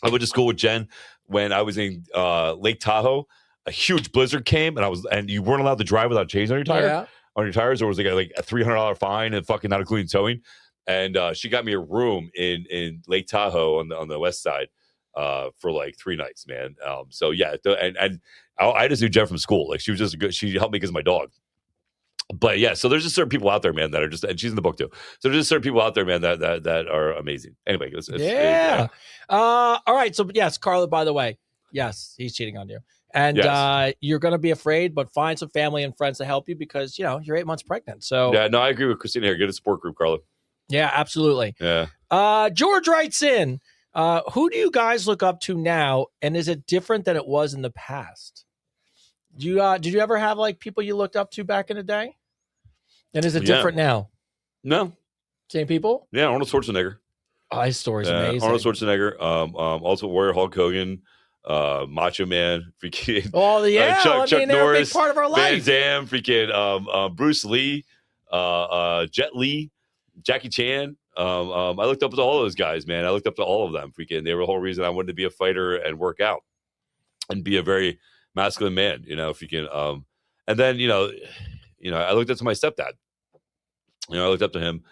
I went to school with Jen when I was in Lake Tahoe. A huge blizzard came, and you weren't allowed to drive without chains on your tire. On your tires, or was like a $300 fine and fucking not including towing. And she got me a room in Lake Tahoe on the west side for like 3 nights, man. So yeah, and I just knew Jen from school. Like she was just good. She helped me because of my dog. But yeah, so there's just certain people out there, man, that are just, and she's in the book too. So there's just certain people out there, man, that are amazing. Anyway, yeah. All right. So yes, Carla, by the way, yes, he's cheating on you. And Yes. You're going to be afraid, but find some family and friends to help you because, you're 8 months pregnant. So Yeah, no, I agree with Christina here. Get a support group, Carla. yeah, absolutely. Yeah. George writes in, who do you guys look up to now? And is it different than it was in the past? Did you ever have like people you looked up to back in the day? And is it different now? No. Same people? Yeah, Arnold Schwarzenegger. Oh, his story's amazing. Arnold Schwarzenegger. Ultimate Warrior, Hulk Hogan, Macho Man, freaking Oh, yeah. Chuck they're a big Norris, part of our Van life. Damme, freaking Bruce Lee, Jet Li, Jackie Chan. I looked up to all those guys, man. I looked up to all of them. Freaking, they were the whole reason I wanted to be a fighter and work out and be a very masculine man. Freaking. And then I looked up to my stepdad. I looked up to him.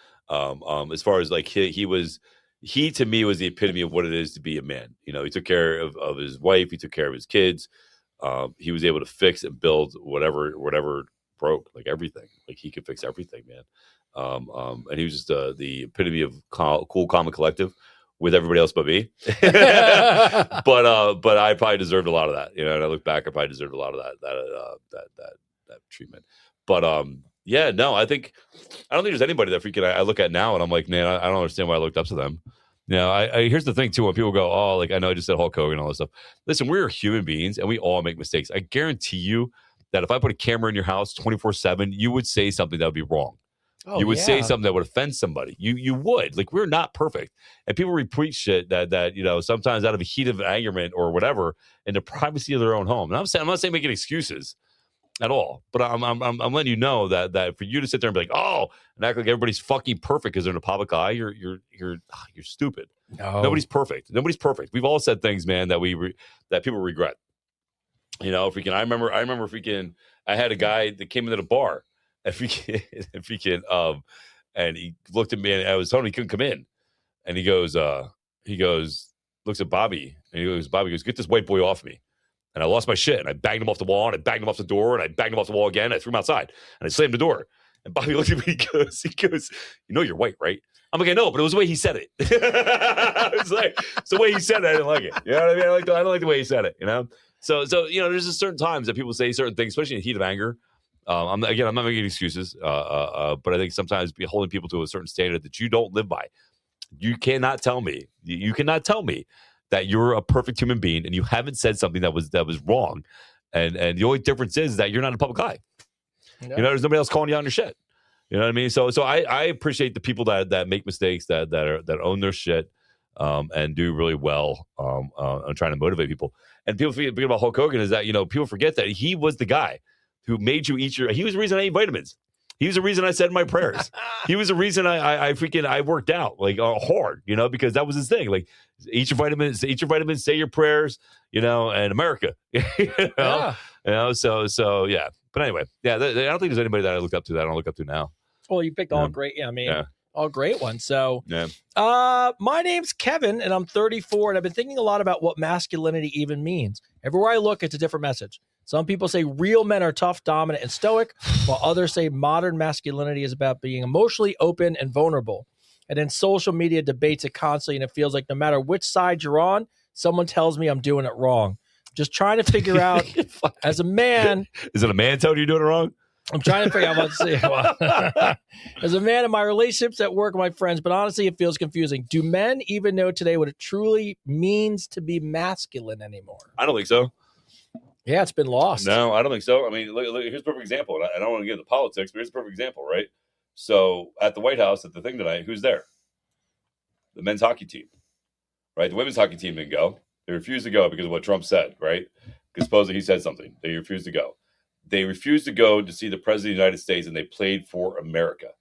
As far as like he to me was the epitome of what it is to be a man. He took care of his wife. He took care of his kids. He was able to fix and build whatever broke, like everything. Like he could fix everything, man. And he was just the epitome of cool, calm, and collective with everybody else but me. but I probably deserved a lot of that. And I look back, I probably deserved a lot of that treatment. But yeah, no, I don't think there's anybody that freaking I look at now and I'm like, man, I don't understand why I looked up to them. Here's the thing too, when people go, oh, like I know I just said Hulk Hogan and all this stuff. Listen, we're human beings and we all make mistakes. I guarantee you that if I put a camera in your house 24/7, you would say something that would be wrong. Oh, you would say something that would offend somebody. You would. Like, we're not perfect. And people repeat shit that sometimes out of a heat of angerment or whatever in the privacy of their own home. And I'm not saying making excuses at all, but I'm letting you know that for you to sit there and be like, oh, and act like everybody's fucking perfect because they're in a public eye, you're stupid. No. Nobody's perfect. We've all said things, man, that that people regret. I remember I had a guy that came into the bar and he looked at me and I was telling him he couldn't come in. And he goes, looks at Bobby and Bobby goes, get this white boy off me. And I lost my shit. And I banged him off the wall, and I banged him off the door, and I banged him off the wall again. And I threw him outside, and I slammed the door. And Bobby looked at me. He goes, you know you're white, right? I'm like, I know, but it was the way he said it. It's like, it's the way he said it. I didn't like it. You know what I mean? I don't like the way he said it. So there's just certain times that people say certain things, especially in the heat of anger. I'm not making excuses, but I think sometimes be holding people to a certain standard that you don't live by. You cannot tell me. You cannot tell me that you're a perfect human being and you haven't said something that was wrong. And the only difference is that you're not in a public eye. Yeah. There's nobody else calling you on your shit. You know what I mean? So I appreciate the people that make mistakes, that own their shit, and do really well on trying to motivate people. And people forget about Hulk Hogan is that, people forget that he was the guy who made you eat he was the reason I ate vitamins. He was the reason I said my prayers. He was the reason I worked out like hard, because that was his thing. Like, eat your vitamins, say your prayers, and America, Yeah. So yeah. But anyway, yeah, I don't think there's anybody that I looked up to that I don't look up to now. Well, you picked all great. Yeah, I mean, all great ones. So, Yeah. My name's Kevin, and I'm 34, and I've been thinking a lot about what masculinity even means. Everywhere I look, it's a different message. Some people say real men are tough, dominant, and stoic, while others say modern masculinity is about being emotionally open and vulnerable. And then social media debates it constantly, and it feels like no matter which side you're on, someone tells me I'm doing it wrong. Just trying to figure out, as a man... Is it a man telling you you're doing it wrong? I'm trying to figure out what to say. As a man in my relationships at work with my friends, but honestly, it feels confusing. Do men even know today what it truly means to be masculine anymore? I don't think so. Yeah, it's been lost. No, I don't think so. I mean, look, here's a perfect example. And I don't want to get into politics, but here's a perfect example, right? So at the White House, at the thing tonight, who's there? The men's hockey team, right? The women's hockey team didn't go. They refused to go because of what Trump said, right? Because supposedly he said something. They refused to go. They refused to go to see the president of the United States, and they played for America.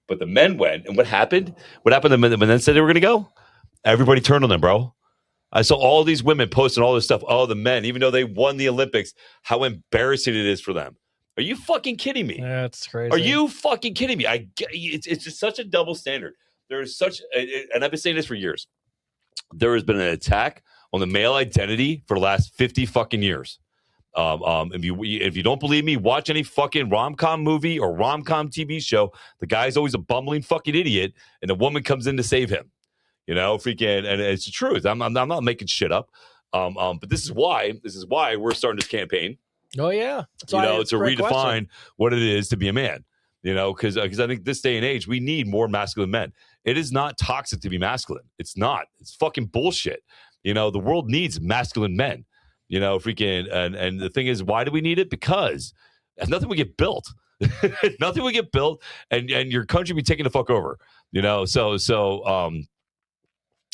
But the men went, and what happened? What happened when the men said they were going to go? Everybody turned on them, bro. I saw all these women posting all this stuff. Oh, the men, even though they won the Olympics, how embarrassing it is for them. Are you fucking kidding me? That's crazy. Are you fucking kidding me? It's just such a double standard. There is such, and I've been saying this for years. There has been an attack on the male identity for the last 50 fucking years. If you don't believe me, watch any fucking rom-com movie or rom-com TV show. The guy's always a bumbling fucking idiot, and the woman comes in to save him. You know, freaking, and it's the truth. I'm not making shit up. But this is why we're starting this campaign. Oh yeah, to redefine what it is to be a man. You know, because I think this day and age we need more masculine men. It is not toxic to be masculine. It's not. It's fucking bullshit. You know, the world needs masculine men. You know, freaking, and the thing is, why do we need it? Because nothing will get built. Nothing will get built, and your country be taken the fuck over. You know, so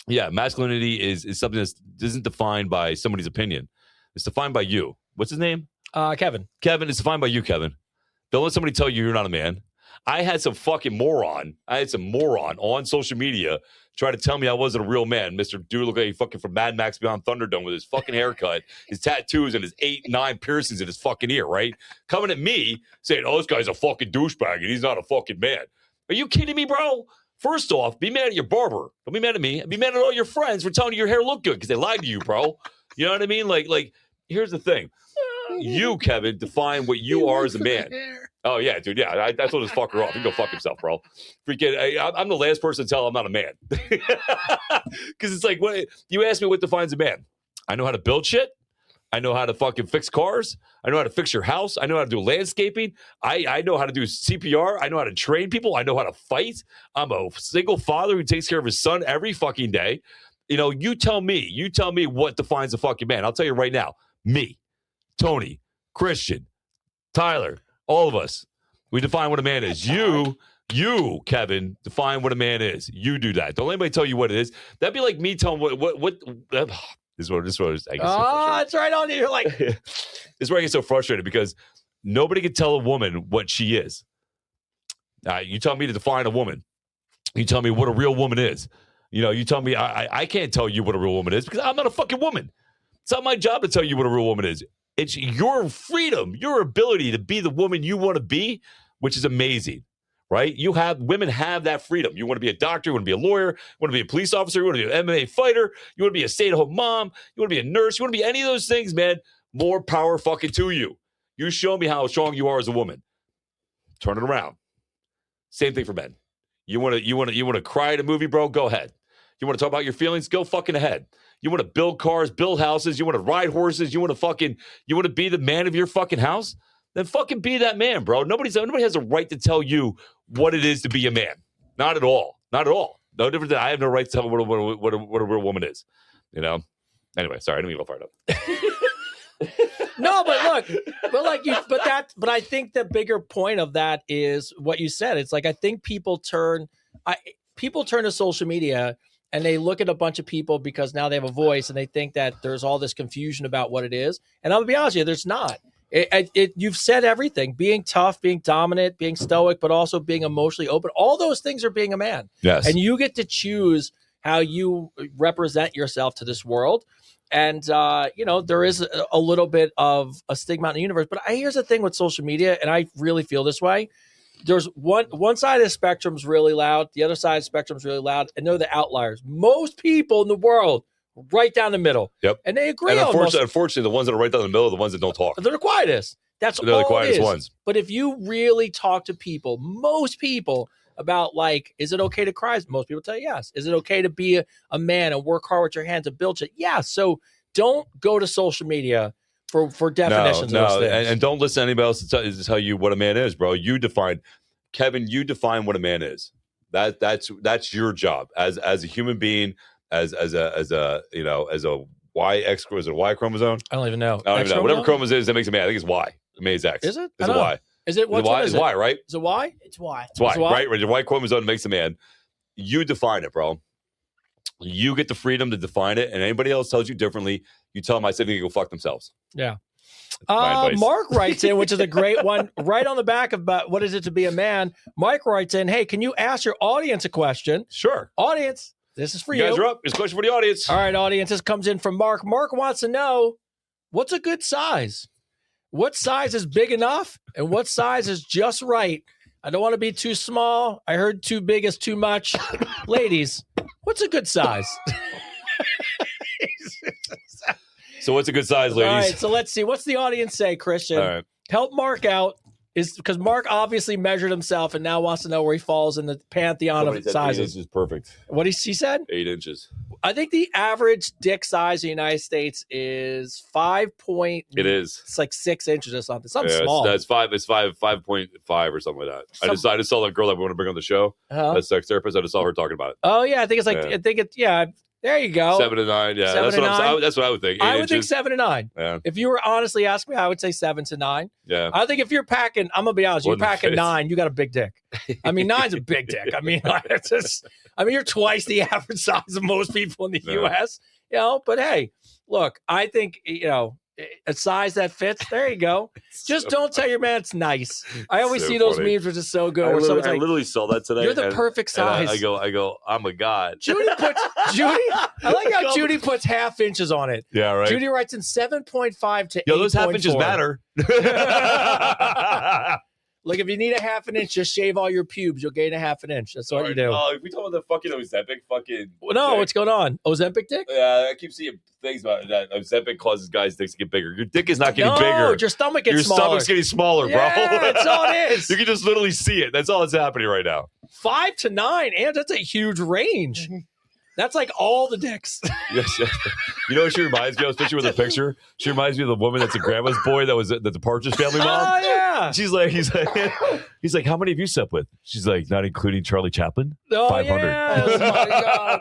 yeah, masculinity is something that isn't defined by somebody's opinion. It's defined by you. What's his name? Kevin. Kevin, it's defined by you, Kevin. Don't let somebody tell you you're not a man. I had some moron on social media try to tell me I wasn't a real man. Mr. Dude looked like he fucking from Mad Max Beyond Thunderdome with his fucking haircut, his tattoos, and his 8-9 piercings in his fucking ear, right? Coming at me saying, oh, this guy's a fucking douchebag and he's not a fucking man. Are you kidding me, bro? First off, be mad at your barber. Don't be mad at me. Be mad at all your friends for telling you your hair looked good because they lied to you, bro. You know what I mean? Like, here's the thing. You, Kevin, define what you are as a man. Oh, yeah, dude. Yeah, I told this fucker off. He can go fuck himself, bro. Freaking, I'm the last person to tell I'm not a man. Because it's like, what you ask me what defines a man. I know how to build shit. I know how to fucking fix cars. I know how to fix your house. I know how to do landscaping. I know how to do CPR. I know how to train people. I know how to fight. I'm a single father who takes care of his son every fucking day. You know, you tell me what defines a fucking man. I'll tell you right now. Me, Tony, Christian, Tyler, all of us. We define what a man is. You, Kevin, define what a man is. You do that. Don't let anybody tell you what it is. That'd be like me telling what This is where I get it's right on you. You're like, this is where I get so frustrated because nobody can tell a woman what she is. You tell me to define a woman. You tell me what a real woman is. You know, you tell me I can't tell you what a real woman is because I'm not a fucking woman. It's not my job to tell you what a real woman is. It's your freedom, your ability to be the woman you want to be, which is amazing. Right? Women have that freedom. You want to be a doctor, you want to be a lawyer, you want to be a police officer, you want to be an MMA fighter, you want to be a stay-at-home mom, you want to be a nurse, you want to be any of those things, man. More power fucking to you. You show me how strong you are as a woman. Turn it around. Same thing for men. You want to cry at a movie, bro? Go ahead. You want to talk about your feelings? Go fucking ahead. You want to build cars, build houses, you want to ride horses, you want to be the man of your fucking house? Then fucking be that man, bro. Nobody has a right to tell you what it is to be a man. Not at all. Not at all. No different than I have no right to tell what a real woman is. You know? Anyway, sorry, I didn't mean to get fired up. No, but I think the bigger point of that is what you said. It's like I think people turn to social media and they look at a bunch of people because now they have a voice and they think that there's all this confusion about what it is. And I'm gonna be honest with you, there's not. You've said everything: being tough, being dominant, being stoic, but also being emotionally open. All those things are being a man. Yes. And you get to choose how you represent yourself to this world. And, there is a little bit of a stigma in the universe. But here's the thing with social media, and I really feel this way. There's one side of the spectrum is really loud. The other side of the spectrum is really loud. And they're the outliers. Most people in the world right down the middle. Yep. And they agree And on most. unfortunately, the ones that are right down the middle are the ones that don't talk. They're the quietest. That's They're the all quietest it is. ones. But if you really talk to people, most people, about like, is it okay to cry? Most people tell you yes. Is it okay to be a man and work hard with your hands and build shit? Yeah. So don't go to social media for definitions of those things. And don't listen to anybody else to tell you what a man is, bro. You define, Kevin. You define what a man is. That's your job as a human being, as a Y X is it a Y chromosome? I don't even know. I don't even know. Whatever chromosome is that makes a man. I think it's Y. A man is X. Is it? It's a Y. Is it what It's Y, right? Is it Y? It's why. It's Y, It's Y? right? Your Y chromosome makes a man. You define it, bro. You get the freedom to define it, and anybody else tells you differently, you tell them I said they can go fuck themselves. Yeah. my advice. Mark writes in, which is a great one, right on the back of what is it to be a man. Mike writes in, hey, can you ask your audience a question? Sure. Audience, this is for You you. guys are up. It's a question for the audience. All right, audience, this comes in from Mark. Mark wants to know, what's a good size? What size is big enough and what size is just right? I don't want to be too small. I heard too big is too much. Ladies, what's a good size? So what's a good size, ladies? All right, so let's see. What's the audience say, Christian? All right. Help Mark out. Is because Mark obviously measured himself and now wants to know where he falls in the pantheon Somebody of said 8 sizes. inches is perfect. What he said? 8 inches. I think the average dick size in the United States is 5 point. It is. It's like 6 inches or something. Something Yeah, small. It's 5.5 or something like that. I just saw that girl that we want to bring on the show. Uh-huh. That sex therapist. I just saw her talking about it. Oh yeah, I think it's like Yeah. I think it's yeah. There you go. 7 to 9. Yeah, 7 that's to what 9? that's what I would think. 8 I would think inches. 7 to 9. Yeah, If you were honestly asking me, I would say 7 to 9. yeah. I think if you're packing, I'm gonna be honest, More you're than packing fits. 9, you got a big dick. I mean, 9's a big dick. I mean, it's just, you're twice the average size of most people in the Yeah. U.S. But hey, look, I think a size that fits. There you go. Just don't tell your man it's nice. I always so see those funny. memes which is so good. I Where someone's like, literally saw that today. "You're the and- perfect and size." I go. I'm a god. Judy. I like how Judy puts half inches on it. Yeah, right. Judy writes in 7.5 to 8.4. Yo, those half inches matter. Look, if you need a half an inch, just shave all your pubes. You'll gain a half an inch. That's what you do. Oh, we talking about the fucking Ozempic fucking. Well, no, dick? what's going on? Ozempic dick? Yeah, I keep seeing things about that. Ozempic causes guys' dicks to get bigger. Your dick is not getting No, bigger. your stomach gets Your smaller. stomach's getting smaller, bro. Yeah, that's all it is. You can just literally see it. That's all that's happening right now. 5 to 9, and that's a huge range. That's like all the dicks. Yes. You know what she reminds me of? Especially with the picture. She reminds me of the woman that's a grandma's boy that was the Partridge Family mom. Oh yeah. He's like, how many have you slept with? She's like, not including Charlie Chaplin. Oh 500. yes. My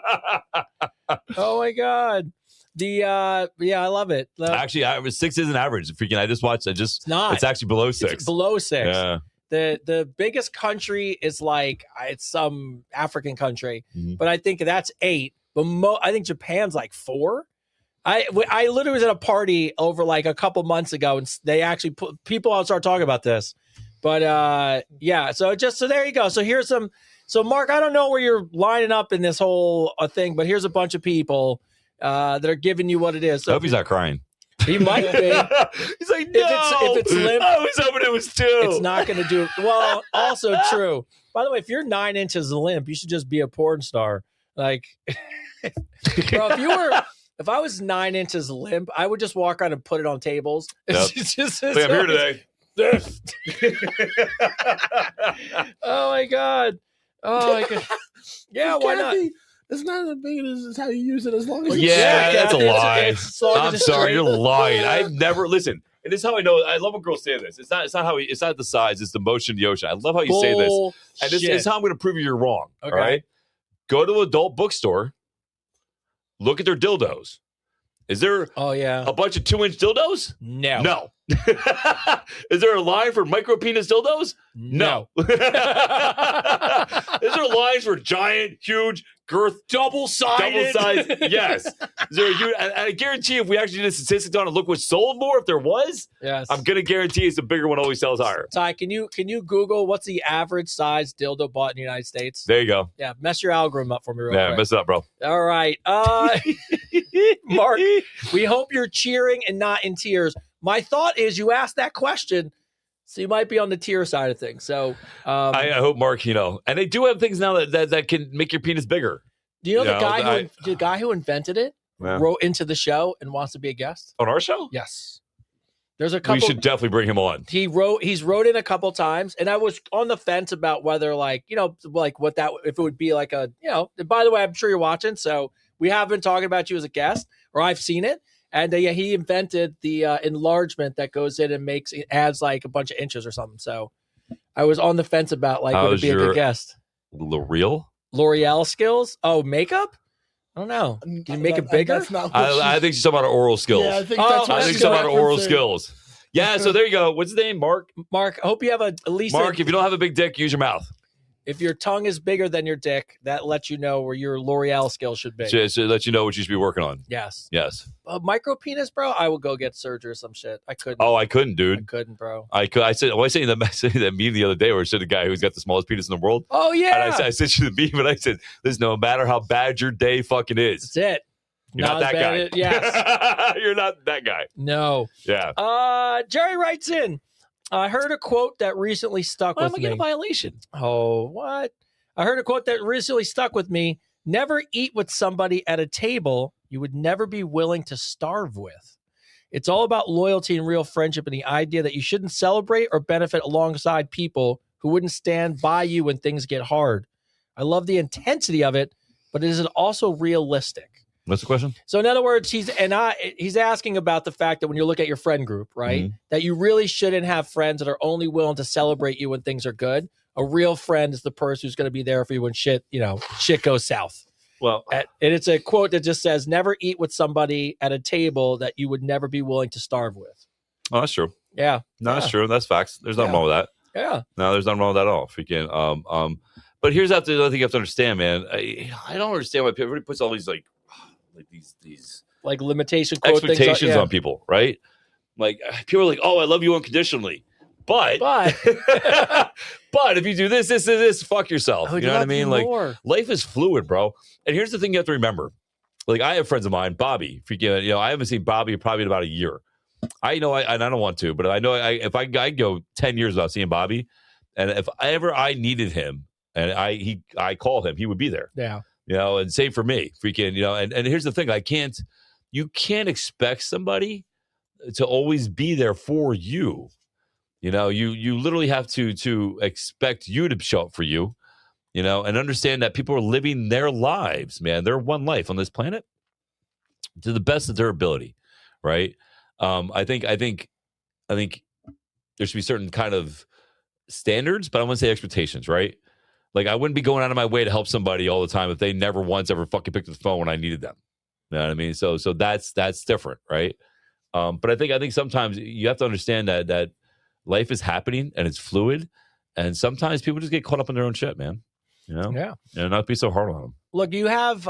God. Oh my God. I love it. Actually, 6 isn't average. Freaking, I just watched. It's not. It's actually below 6. It's below 6. Yeah. The biggest country is like it's some African country, Mhm. but I think that's 8. But I think Japan's like 4. I literally was at a party over like a couple months ago, and they actually put people out start talking about this. But yeah, so there you go. So here's some. So Mark, I don't know where you're lining up in this whole thing, but here's a bunch of people that are giving you what it is. I So hope he's not crying. he might be. He's like, no. If it's limp, I was hoping it was 2. it's not going to do well. Also true. By the way, if you're 9 inches limp, you should just be a porn star. Like, bro, if I was 9 inches limp, I would just walk around and put it on tables. Yep. Like, I'm here today. Oh my God. Oh my God. Yeah, why not? Kathy, it's not as big as how you use it as long as Well, it's Yeah, that's a Kathy, lie. as long as I'm it's sorry, straight. you're lying. I've never listen. And this is how I know. I love when girls say this. It's not how. It's not the size. It's the motion of the ocean. I love how you say this. And this is how I'm going to prove you're wrong. Okay. All right. Go to an adult bookstore. Look at their dildos. Is there Oh yeah. a bunch of 2-inch dildos? No. No. Is there a line for micro penis dildos? No. Is there lines for giant, huge, girth, Double-sided. double size? Yes. Is there a huge, and I guarantee if we actually did a statistic on and look what sold more, if there was, Yes. I'm gonna guarantee it's the bigger one always sells higher. Ty, can you Google what's the average size dildo bought in the United States? There you go. Yeah, mess your algorithm up for me real Yeah, quick. mess it up, bro. All right. Mark, we hope you're cheering and not in tears. My thought is you asked that question, so you might be on the tear side of things. So I hope Mark, and they do have things now that can make your penis bigger. do you know Yeah, the guy who invented it? Yeah. wrote into the show and wants to be a guest. On our show? Yes. There's a couple. We should definitely bring him on. He's wrote in a couple times, and I was on the fence about whether, like, what that, if it would be like a, by the way, I'm sure you're watching, so we have been talking about you as a guest, or I've seen it. And he invented the enlargement that goes in and adds like a bunch of inches or something. So I was on the fence about, like, would it be a good guest? L'Oreal skills? Oh, makeup? I don't know. Can you make it bigger? That's not what I think she's talking about her oral skills. Yeah, I think that's what I think she's she's talking about her oral referencing. skills. Yeah, so there you go. What's his name? Mark? Mark, I hope you have at least Mark, if you don't have a big dick, use your mouth. if your tongue is bigger than your dick, that lets you know where your L'Oreal skills should be. So let you know what you should be working on. Yes. Yes. Micro penis, bro. I would go get surgery or some shit. I couldn't. Oh, I couldn't, I dude. couldn't, bro. I said that meme the other day where I said the guy who's got the smallest penis in the world. Oh yeah. And I sent you the meme, and I said, "Listen, no matter how bad your day fucking is, That's it. you're not that guy. Yes. You're not that guy." No. Yeah. Jerry writes in. I heard a quote that recently stuck Why am with I me. getting a violation? Oh, what? I heard a quote that recently stuck with me. Never eat with somebody at a table you would never be willing to starve with. It's all about loyalty and real friendship and the idea that you shouldn't celebrate or benefit alongside people who wouldn't stand by you when things get hard. I love the intensity of it, but is it also realistic? What's the question? So in other words, he's asking about the fact that when you look at your friend group, right, that you really shouldn't have friends that are only willing to celebrate you when things are good. A real friend is the person who's going to be there for you when shit goes south. Well, And it's a quote that just says, never eat with somebody at a table that you would never be willing to starve with. oh, that's true. Yeah. No, that's true. That's facts. There's nothing Yeah. wrong with that. Yeah. No, there's nothing wrong with that at all. Freaking. But here's the other thing you have to understand, man. I don't understand why everybody puts all these like these Like limitation quote expectations things. on people, right? Like people are like, "Oh, I love you unconditionally," but But but if you do this, fuck yourself. I would You know what I love mean? you Like more. life is fluid, bro. And here's the thing you have to remember. Like I have friends of mine, Bobby. Freaking, I haven't seen Bobby probably in about a year. I don't want to, but I know if I go 10 years without seeing Bobby, and if I needed him and I called him, he would be there. Yeah. And same for me, freaking, and here's the thing. You can't expect somebody to always be there for you. You literally have to expect you to show up for you, and understand that people are living their lives, man. They're one life on this planet to the best of their ability. Right. I think there should be certain kind of standards, but I want to say expectations, right? Like I wouldn't be going out of my way to help somebody all the time if they never once ever fucking picked up the phone when I needed them. You know what I mean? So that's different, right? But I think sometimes you have to understand that life is happening and it's fluid, and sometimes people just get caught up in their own shit, man. Yeah. And not be so hard on them. Look, you have,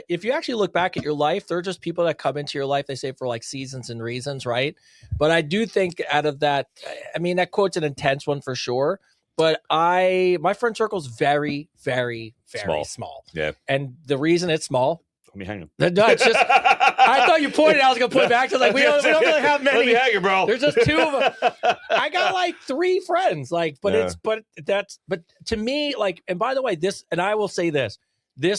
if you actually look back at your life, there are just people that come into your life, they say for like seasons and reasons, right? But I do think out of that, I mean, that quote's an intense one for sure. But my friend circle is very, very, very small. Yeah. And the reason it's small, Let me hang him. no, it's just, I thought you pointed, I was going to point back to like, we don't really have Let many. me hang it, bro. There's just two of them. I got like 3 friends, like, but Yeah. but to me, like, and by the way, and I will say this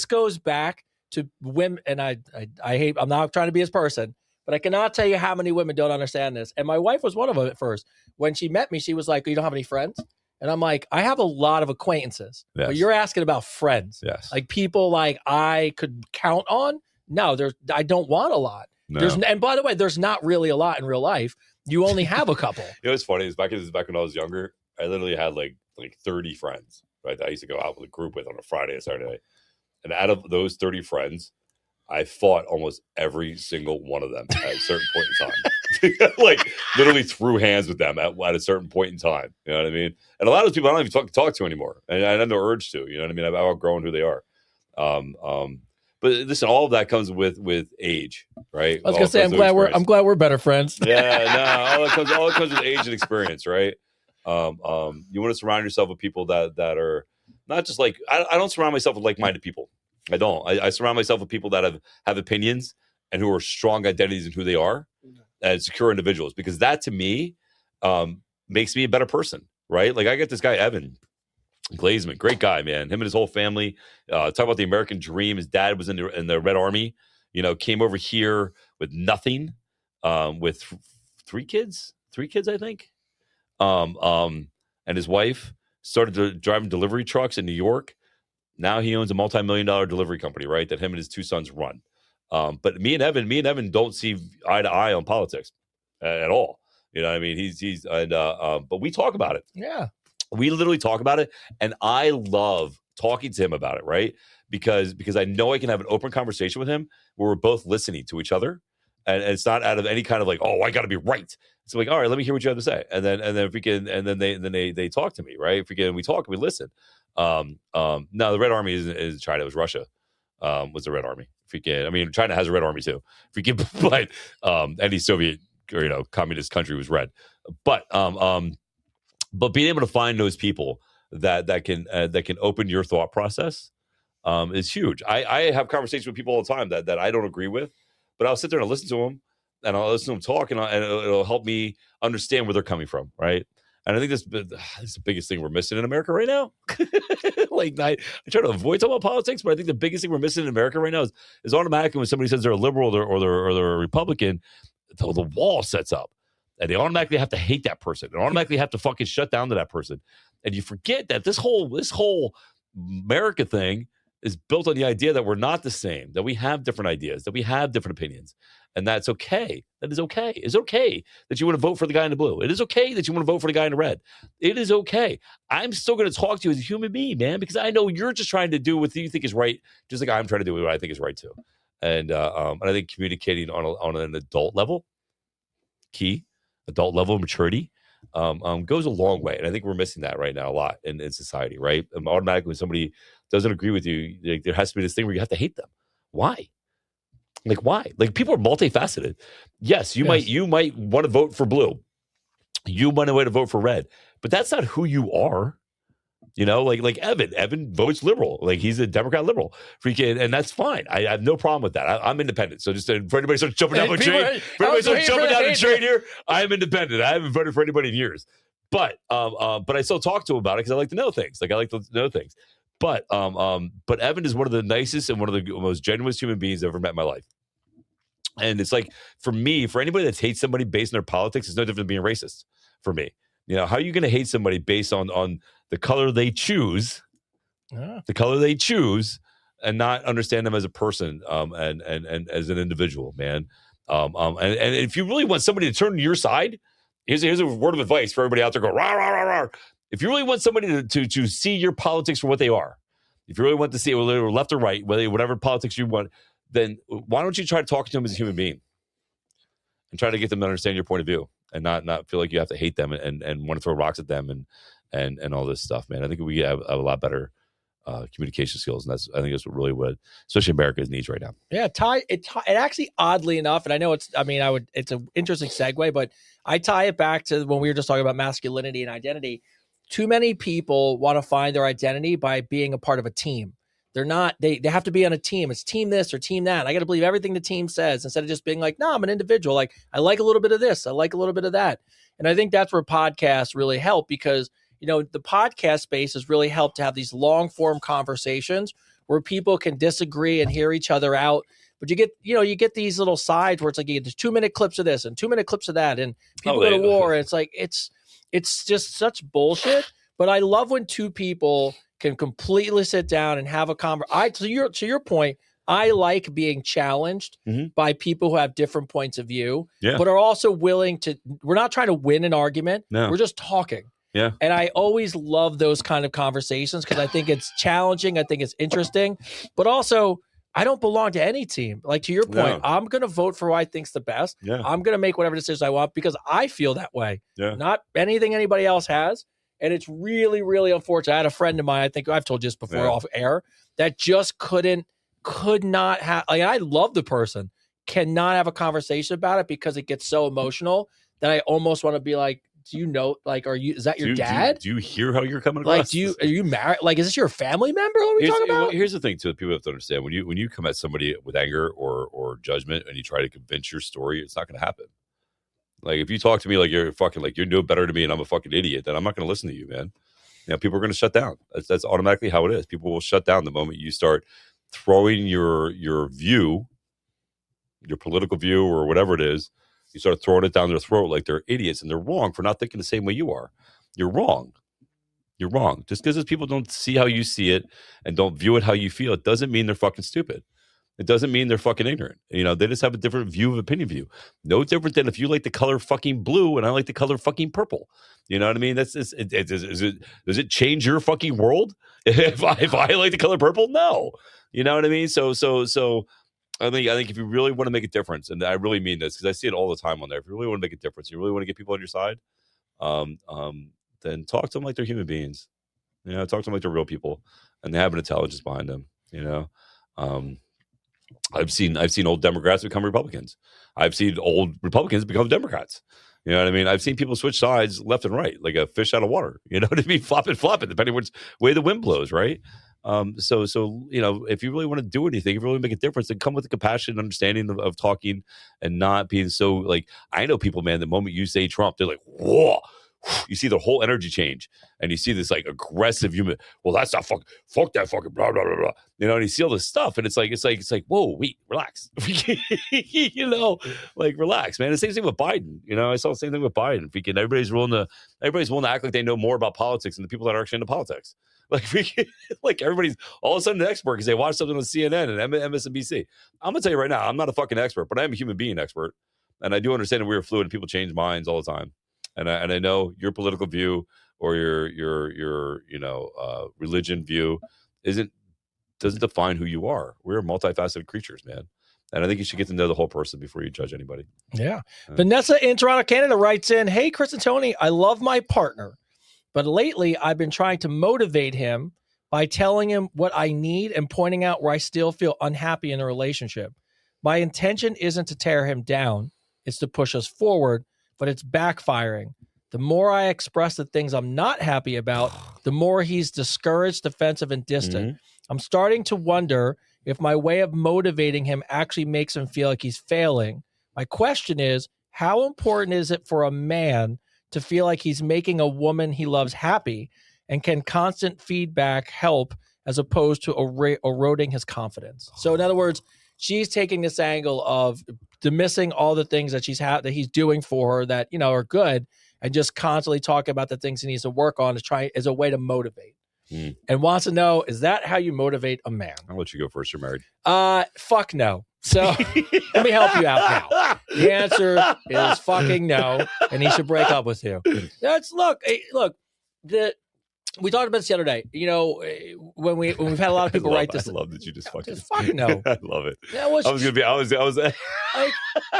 goes back to women, and I hate, I'm not trying to be his person, but I cannot tell you how many women don't understand this. And my wife was one of them at first. When she met me, she was like, "You don't have any friends?" And I'm like, "I have a lot of acquaintances, Yes. but you're asking about friends, Yes. like people like I could count on." No, I don't want a lot. No. And by the way, there's not really a lot in real life. You only have a couple. You know what's funny is back when I was younger, I literally had like 30 friends, right? That I used to go out with a group with on a Friday and Saturday night. And out of those 30 friends, I fought almost every single one of them at a certain point in time. Like literally threw hands with them at a certain point in time. You know what I mean? And a lot of those people I don't even talk to anymore. And I have no urge to, you know what I mean? I've outgrown who they are. But listen, all of that comes with age, right? I was gonna say, I'm glad we're better friends. Yeah, no, all it comes with age and experience, right? You want to surround yourself with people that are not just like I don't surround myself with like-minded people. I don't. I surround myself with people that have opinions and who are strong identities in who they are and secure individuals, because that to me makes me a better person, right? Like I get this guy Evan Glazman, great guy, man. Him and his whole family. Talk about the American dream. His dad was in the Red Army. came over here with nothing, with three kids, I think. And his wife started driving delivery trucks in New York. Now he owns a multi-million-dollar delivery company, right? That him and his two sons run. But me and Evan don't see eye to eye on politics at all. You know what I mean? But we talk about it. Yeah. We literally talk about it. And I love talking to him about it, right? Because I know I can have an open conversation with him where we're both listening to each other. And it's not out of any kind of like, oh, I got to be right. It's like, all right, let me hear what you have to say. And then if we can, and then they talk to me, right? If we can, we talk, we listen. No, the Red Army isn't China. It was Russia. Was the Red Army. If we can, I mean, China has a Red Army too. If we can, but any Soviet or communist country was red. But being able to find those people that can open your thought process is huge. I have conversations with people all the time that I don't agree with, but I'll sit there and listen to them, and I'll listen to them talk, and it'll help me understand where they're coming from, right? And I think this is the biggest thing we're missing in America right now. Like I try to avoid talking about politics, but I think the biggest thing we're missing in America right now is automatically when somebody says they're a liberal or they're a Republican, the wall sets up, and they automatically have to hate that person, and automatically have to fucking shut down to that person. And you forget that this whole America thing is built on the idea that we're not the same, that we have different ideas, that we have different opinions. And that's okay. That is okay. It's okay that you want to vote for the guy in the blue. It is okay that you want to vote for the guy in the red. It is okay. I'm still going to talk to you as a human being, man, because I know you're just trying to do what you think is right, just like I'm trying to do what I think is right too. And I think communicating on an adult level, adult level of maturity, goes a long way. And I think we're missing that right now a lot in society, right? Automatically, when somebody doesn't agree with you, there has to be this thing where you have to hate them. Why? Like, why? Like, people are multifaceted. Yes, you might want to vote for blue. You might want to vote for red. But that's not who you are. Like Evan votes liberal. Like, he's a Democrat liberal. And that's fine. I have no problem with that. I'm independent. So just for anybody starts jumping down the train here, I'm independent. I haven't voted for anybody in years. But I still talk to him about it because I like to know things. But Evan is one of the nicest and one of the most genuine human beings I've ever met in my life. And it's like, for me, for anybody that hates somebody based on their politics, it's no different than being racist for me. How are you going to hate somebody based on the color they choose, and not understand them as a person, and as an individual, man. And if you really want somebody to turn to your side, here's a word of advice for everybody out there going, rah, rah, rah, rah. If you really want somebody to see your politics for what they are, if you really want to see it, whether they're left or right, whatever politics you want, then why don't you try to talk to them as a human being and try to get them to understand your point of view and not feel like you have to hate them and want to throw rocks at them and all this stuff, man. I think we have a lot better communication skills, and I think that's what especially America needs right now. Yeah, it actually, oddly enough, and I know it's an interesting segue, but I tie it back to when we were just talking about masculinity and identity. Too many people want to find their identity by being a part of a team. They're not, they have to be on a team. It's team this or team that. I got to believe everything the team says instead of just being like, no, I'm an individual. Like, I like a little bit of this. I like a little bit of that. And I think that's where podcasts really help because, the podcast space has really helped to have these long form conversations where people can disagree and hear each other out. But you get these little sides where it's like you get these 2-minute clips of this and 2-minute clips of that. And people go to war. And it's like, it's just such bullshit. But I love when two people can completely sit down and have a conversation. To your point, I like being challenged by people who have different points of view, but are also willing to. We're not trying to win an argument. No. We're just talking. Yeah. And I always love those kind of conversations because I think it's challenging. I think it's interesting, but also I don't belong to any team. Like, to your point, I'm going to vote for who I think's the best. Yeah. I'm going to make whatever decisions I want because I feel that way. Yeah. Not anything anybody else has. And it's really, really unfortunate. I had a friend of mine, I think I've told you this before off air, that just could not have, like, I love the person, cannot have a conversation about it because it gets so emotional that I almost want to be like, do you know, like, is that your dad? Do you hear how you're coming across? Like, are you married? Like, is this your family member? What are we talking about? Well, here's the thing too, that people have to understand. When you come at somebody with anger or judgment and you try to convince your story, it's not going to happen. Like, if you talk to me like you're fucking, like you're no better to me and I'm a fucking idiot, then I'm not going to listen to you, man. People are going to shut down. That's automatically how it is. People will shut down the moment you start throwing your view your political view or whatever it is, you start throwing it down their throat like they're idiots and they're wrong for not thinking the same way you are. You're wrong. You're wrong. Just because people don't see how you see it and don't view it how you feel, it doesn't mean they're fucking stupid. It doesn't mean they're fucking ignorant. They just have a different opinion view. No different than if you like the color fucking blue and I like the color fucking purple. You know what I mean? Does it change your fucking world if I like the color purple? No. You know what I mean? So I think if you really want to make a difference, and I really mean this because I see it all the time on there. If you really want to make a difference, you really want to get people on your side, then talk to them like they're human beings. Talk to them like they're real people, and they have an intelligence behind them. I've seen old Democrats become Republicans. I've seen old Republicans become Democrats. You know what I mean? I've seen people switch sides left and right, like a fish out of water. You know what I mean? Flopping, depending which way the wind blows, right? So if you really want to do anything, if you really make a difference, then come with the compassion and understanding of talking and not being so like. I know people, man. The moment you say Trump, they're like, whoa. You see the whole energy change, and you see this like aggressive human. Well, that's not fuck that fucking blah blah blah blah. And you see all this stuff, and it's like whoa, wait, relax. Relax, man. The same thing with Biden. I saw the same thing with Biden. Everybody's willing to act like they know more about politics than the people that are actually into politics. Like everybody's all of a sudden an expert because they watch something on CNN and MSNBC. I'm gonna tell you right now, I'm not a fucking expert, but I am a human being expert, and I do understand that we are fluid and people change minds all the time. And I know your political view or your religion view doesn't define who you are. We're multifaceted creatures, man. And I think you should get to know the whole person before you judge anybody. Yeah. Vanessa in Toronto, Canada writes in, "Hey, Chris and Tony, I love my partner, but lately I've been trying to motivate him by telling him what I need and pointing out where I still feel unhappy in the relationship. My intention isn't to tear him down. It's to push us forward. But it's backfiring. The more I express the things I'm not happy about, the more he's discouraged, defensive, and distant. Mm-hmm. I'm starting to wonder if my way of motivating him actually makes him feel like he's failing. My question is, how important is it for a man to feel like he's making a woman he loves happy, and can constant feedback help as opposed to eroding his confidence? So in other words, she's taking this angle of dismissing all the things that that he's doing for her that are good, and just constantly talking about the things he needs to work on as a way to motivate. And wants to know, is that how you motivate a man? I'll let you go first. You're married. Fuck no. So let me help you out now. The answer is fucking no, and he should break up with you. We talked about this the other day. When we've had a lot of people write this. I love that you just fucking fuck no. I love it. I was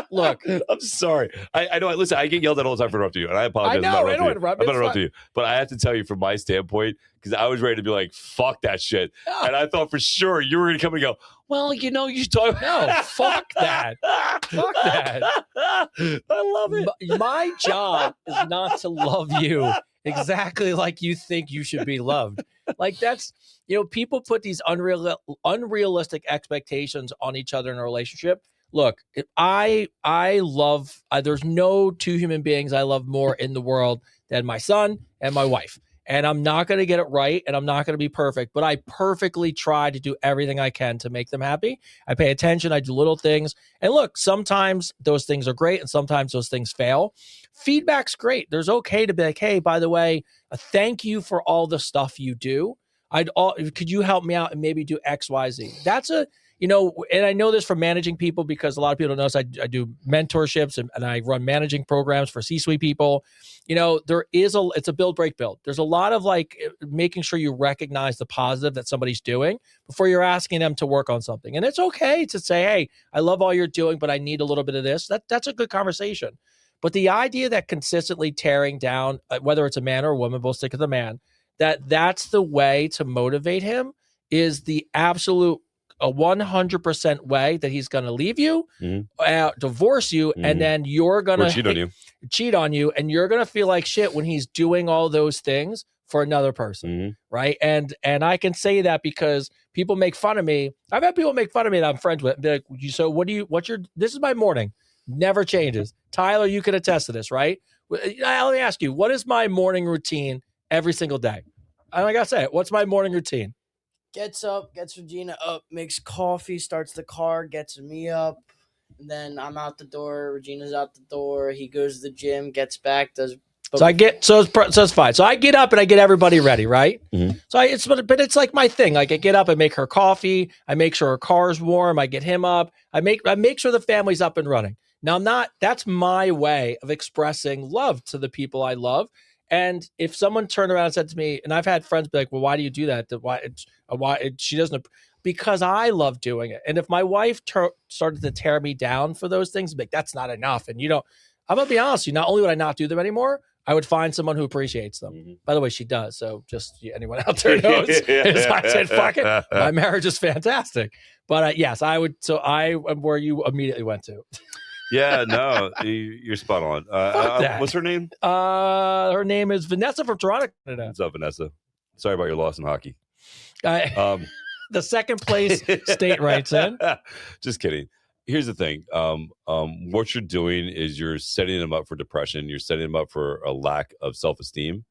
look. I'm sorry. I know. Listen, I get yelled at all the time for interrupting you, and I apologize. I know. I don't interrupt. I'm not interrupting you, but I have to tell you from my standpoint, because I was ready to be like, "Fuck that shit," and I thought for sure you were going to come and go, "Well, you should talk." No, fuck that. Fuck that. I love it. My job is not to love you exactly like you think you should be loved. Like that's, people put these unrealistic expectations on each other in a relationship. Look, I love, there's no two human beings I love more in the world than my son and my wife. And I'm not going to get it right, and I'm not going to be perfect, but I perfectly try to do everything I can to make them happy. I pay attention. I do little things. And look, sometimes those things are great, and sometimes those things fail. Feedback's great. There's okay to be like, hey, by the way, thank you for all the stuff you do. Could you help me out and maybe do X, Y, Z? That's and I know this from managing people, because a lot of people don't notice I do mentorships and I run managing programs for C-suite people. It's a build, break, build. There's a lot of making sure you recognize the positive that somebody's doing before you're asking them to work on something. And it's okay to say, hey, I love all you're doing, but I need a little bit of this. That's a good conversation. But the idea that consistently tearing down, whether it's a man or a woman, we'll stick with the man, that's the way to motivate him is the absolute a 100% way that he's going to leave you, divorce you, and then you're going to cheat on you, and you're going to feel like shit when he's doing all those things for another person, right? And I can say that because people make fun of me. I've had people make fun of me that I'm friends with. Be like, so this is my morning. Never changes. Tyler, you can attest to this, right? Let me ask you, what is my morning routine every single day? I got to say it. What's my morning routine? Gets up, gets Regina up, makes coffee, starts the car, gets me up, And then I'm out the door. Regina's out the door. He goes to the gym, gets back, does. So it's fine. So I get up and I get everybody ready, right? Mhm. So but it's like my thing. Like I get up, I make her coffee, I make sure her car's warm, I get him up, I make sure the family's up and running. Now that's my way of expressing love to the people I love. And if someone turned around and said to me, and I've had friends be like, "Well, why do you do that? Why she doesn't?" Because I love doing it. And if my wife started to tear me down for those things, like that's not enough. And I'm gonna be honest with you. Not only would I not do them anymore, I would find someone who appreciates them. Mhm. By the way, she does. So just anyone out there knows. As I said, fuck it. My marriage is fantastic. But yes, I would. So I am where you immediately went to. Yeah, no, you're spot on. Fuck that. What's her name? Her name is Vanessa from Toronto, Canada. What's up, Vanessa? Sorry about your loss in hockey. The second place state writes in. Just kidding. Here's the thing. What you're doing is you're setting them up for depression. You're setting them up for a lack of self-esteem,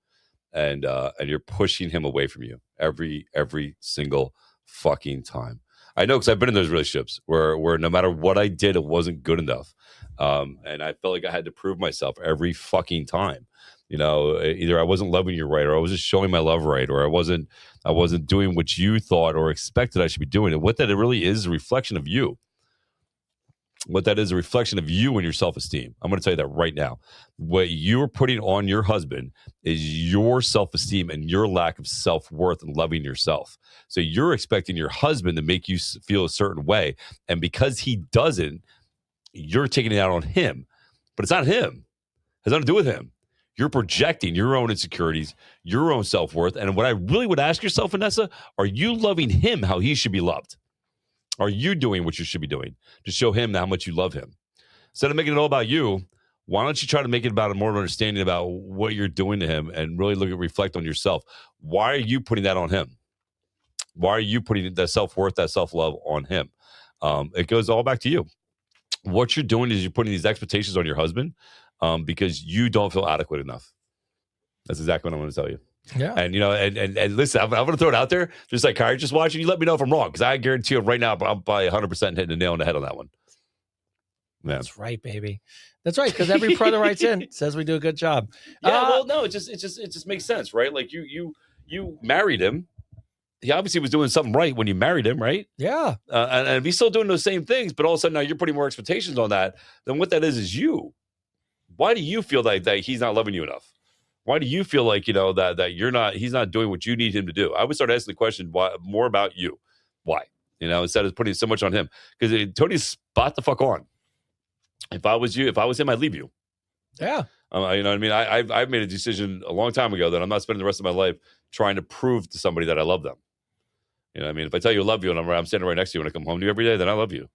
and you're pushing him away from you every single fucking time. I know because I've been in those relationships where no matter what I did, it wasn't good enough, and I felt like I had to prove myself every fucking time. Either I wasn't loving you right, or I wasn't showing my love right, or I wasn't doing what you thought or expected I should be doing. And what that really is a reflection of you. What that is a reflection of you and your self-esteem. I'm going to tell you that right now. What you're putting on your husband is your self-esteem and your lack of self-worth and loving yourself. So you're expecting your husband to make you feel a certain way. And because he doesn't, you're taking it out on him. But it's not him. It has nothing to do with him. You're projecting your own insecurities, your own self-worth. And what I really would ask yourself, Vanessa, are you loving him how he should be loved? Are you doing what you should be doing to show him how much you love him? Instead of making it all about you, why don't you try to make it about a more understanding about what you're doing to him and really reflect on yourself? Why are you putting that on him? Why are you putting that self-worth, that self-love on him? It goes all back to you. What you're doing is you're putting these expectations on your husband because you don't feel adequate enough. That's exactly what I'm going to tell you. Yeah. And, and listen, I'm going to throw it out there. There's psychiatrists watching. You let me know if I'm wrong, because I guarantee you right now, I'm by 100% hitting the nail on the head on that one. Man. That's right, baby. That's right. Because every brother writes in, says we do a good job. Yeah, well, no, it just makes sense, right? Like you married him. He obviously was doing something right when you married him, right? Yeah. And if he's still doing those same things, but all of a sudden now you're putting more expectations on that, then what that is you. Why do you feel that he's not loving you enough? Why do you feel like, that he's not doing what you need him to do? I would start asking the question, why, more about you. Why? Instead of putting so much on him. Because Tony's spot the fuck on. If I was him, I'd leave you. Yeah. You know what I mean? I've made a decision a long time ago that I'm not spending the rest of my life trying to prove to somebody that I love them. You know what I mean? If I tell you I love you and I'm standing right next to you when I come home to you every day, then I love you.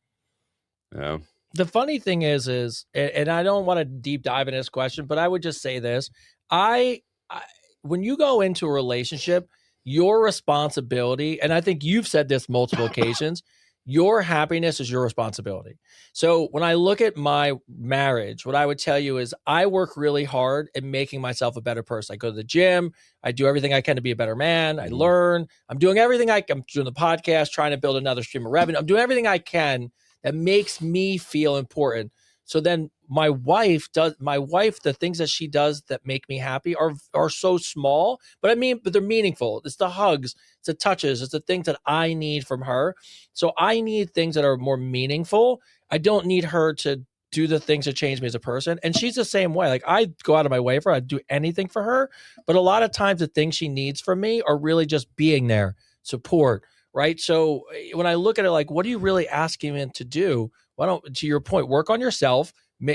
The funny thing is, and I don't want to deep dive into this question, but I would just say this. When you go into a relationship, your responsibility, and I think you've said this multiple occasions, your happiness is your responsibility. So when I look at my marriage, what I would tell you is I work really hard at making myself a better person. I go to the gym. I do everything I can to be a better man. I learn. I'm doing everything I'm doing the podcast, trying to build another stream of revenue. I'm doing everything I can that makes me feel important. So then my wife, the things that she does that make me happy are so small, but they're meaningful. It's the hugs, it's the touches, it's the things that I need from her. So I need things that are more meaningful. I don't need her to do the things that change me as a person. And she's the same way. Like I go out of my way for her. I'd do anything for her. But a lot of times the things she needs from me are really just being there, support, right? So when I look at it, like, what are you really asking him to do? Why don't, to your point, work on yourself,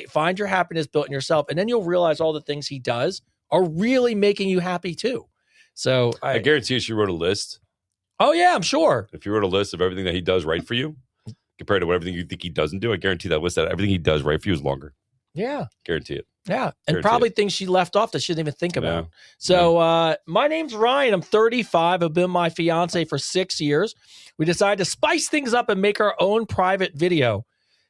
find your happiness built in yourself, and then you'll realize all the things he does are really making you happy too. So I guarantee you she wrote a list. Oh yeah, I'm sure. If you wrote a list of everything that he does right for you, compared to everything you think he doesn't do, I guarantee that list that everything he does right for you is longer. Yeah. Guarantee it. Yeah. And probably things she left off that she didn't even think about. Yeah. So my name's Ryan. I'm 35. I've been with my fiance for 6 years. We decided to spice things up and make our own private video.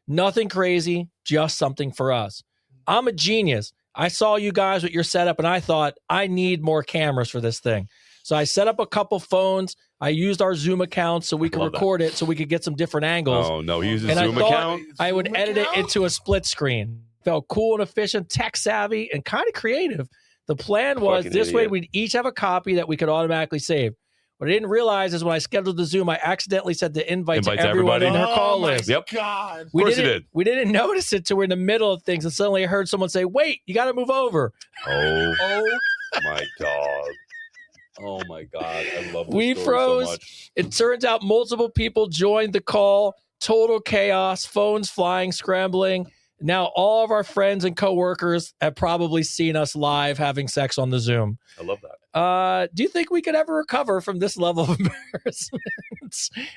Nothing crazy, just something for us. I'm a genius. I saw you guys with your setup and I thought I need more cameras for this thing. So I set up a couple phones. I used our Zoom account so we could record it, so we could get some different angles. Oh no, he uses And Zoom I thought account. I would Zoom edit account? it into a split screen. Felt cool and efficient, tech savvy, and kind of creative. The plan was Fucking this way idiot. we'd each have a copy that we could automatically save. What I didn't realize is when I scheduled the Zoom, I accidentally sent the invite to Invite to everyone in everybody? her call my list. Yep. God. We course you didn't, did. we didn't notice it till we're in the middle of things, and suddenly I heard someone say, "Wait, you got to move over." Oh my god. Oh my god. I love this We story froze. so much. It turns out multiple people joined the call. Total chaos, phones flying, scrambling. Now all of our friends and coworkers have probably seen us live having sex on the Zoom. I love that. Do you think we could ever recover from this level of embarrassment?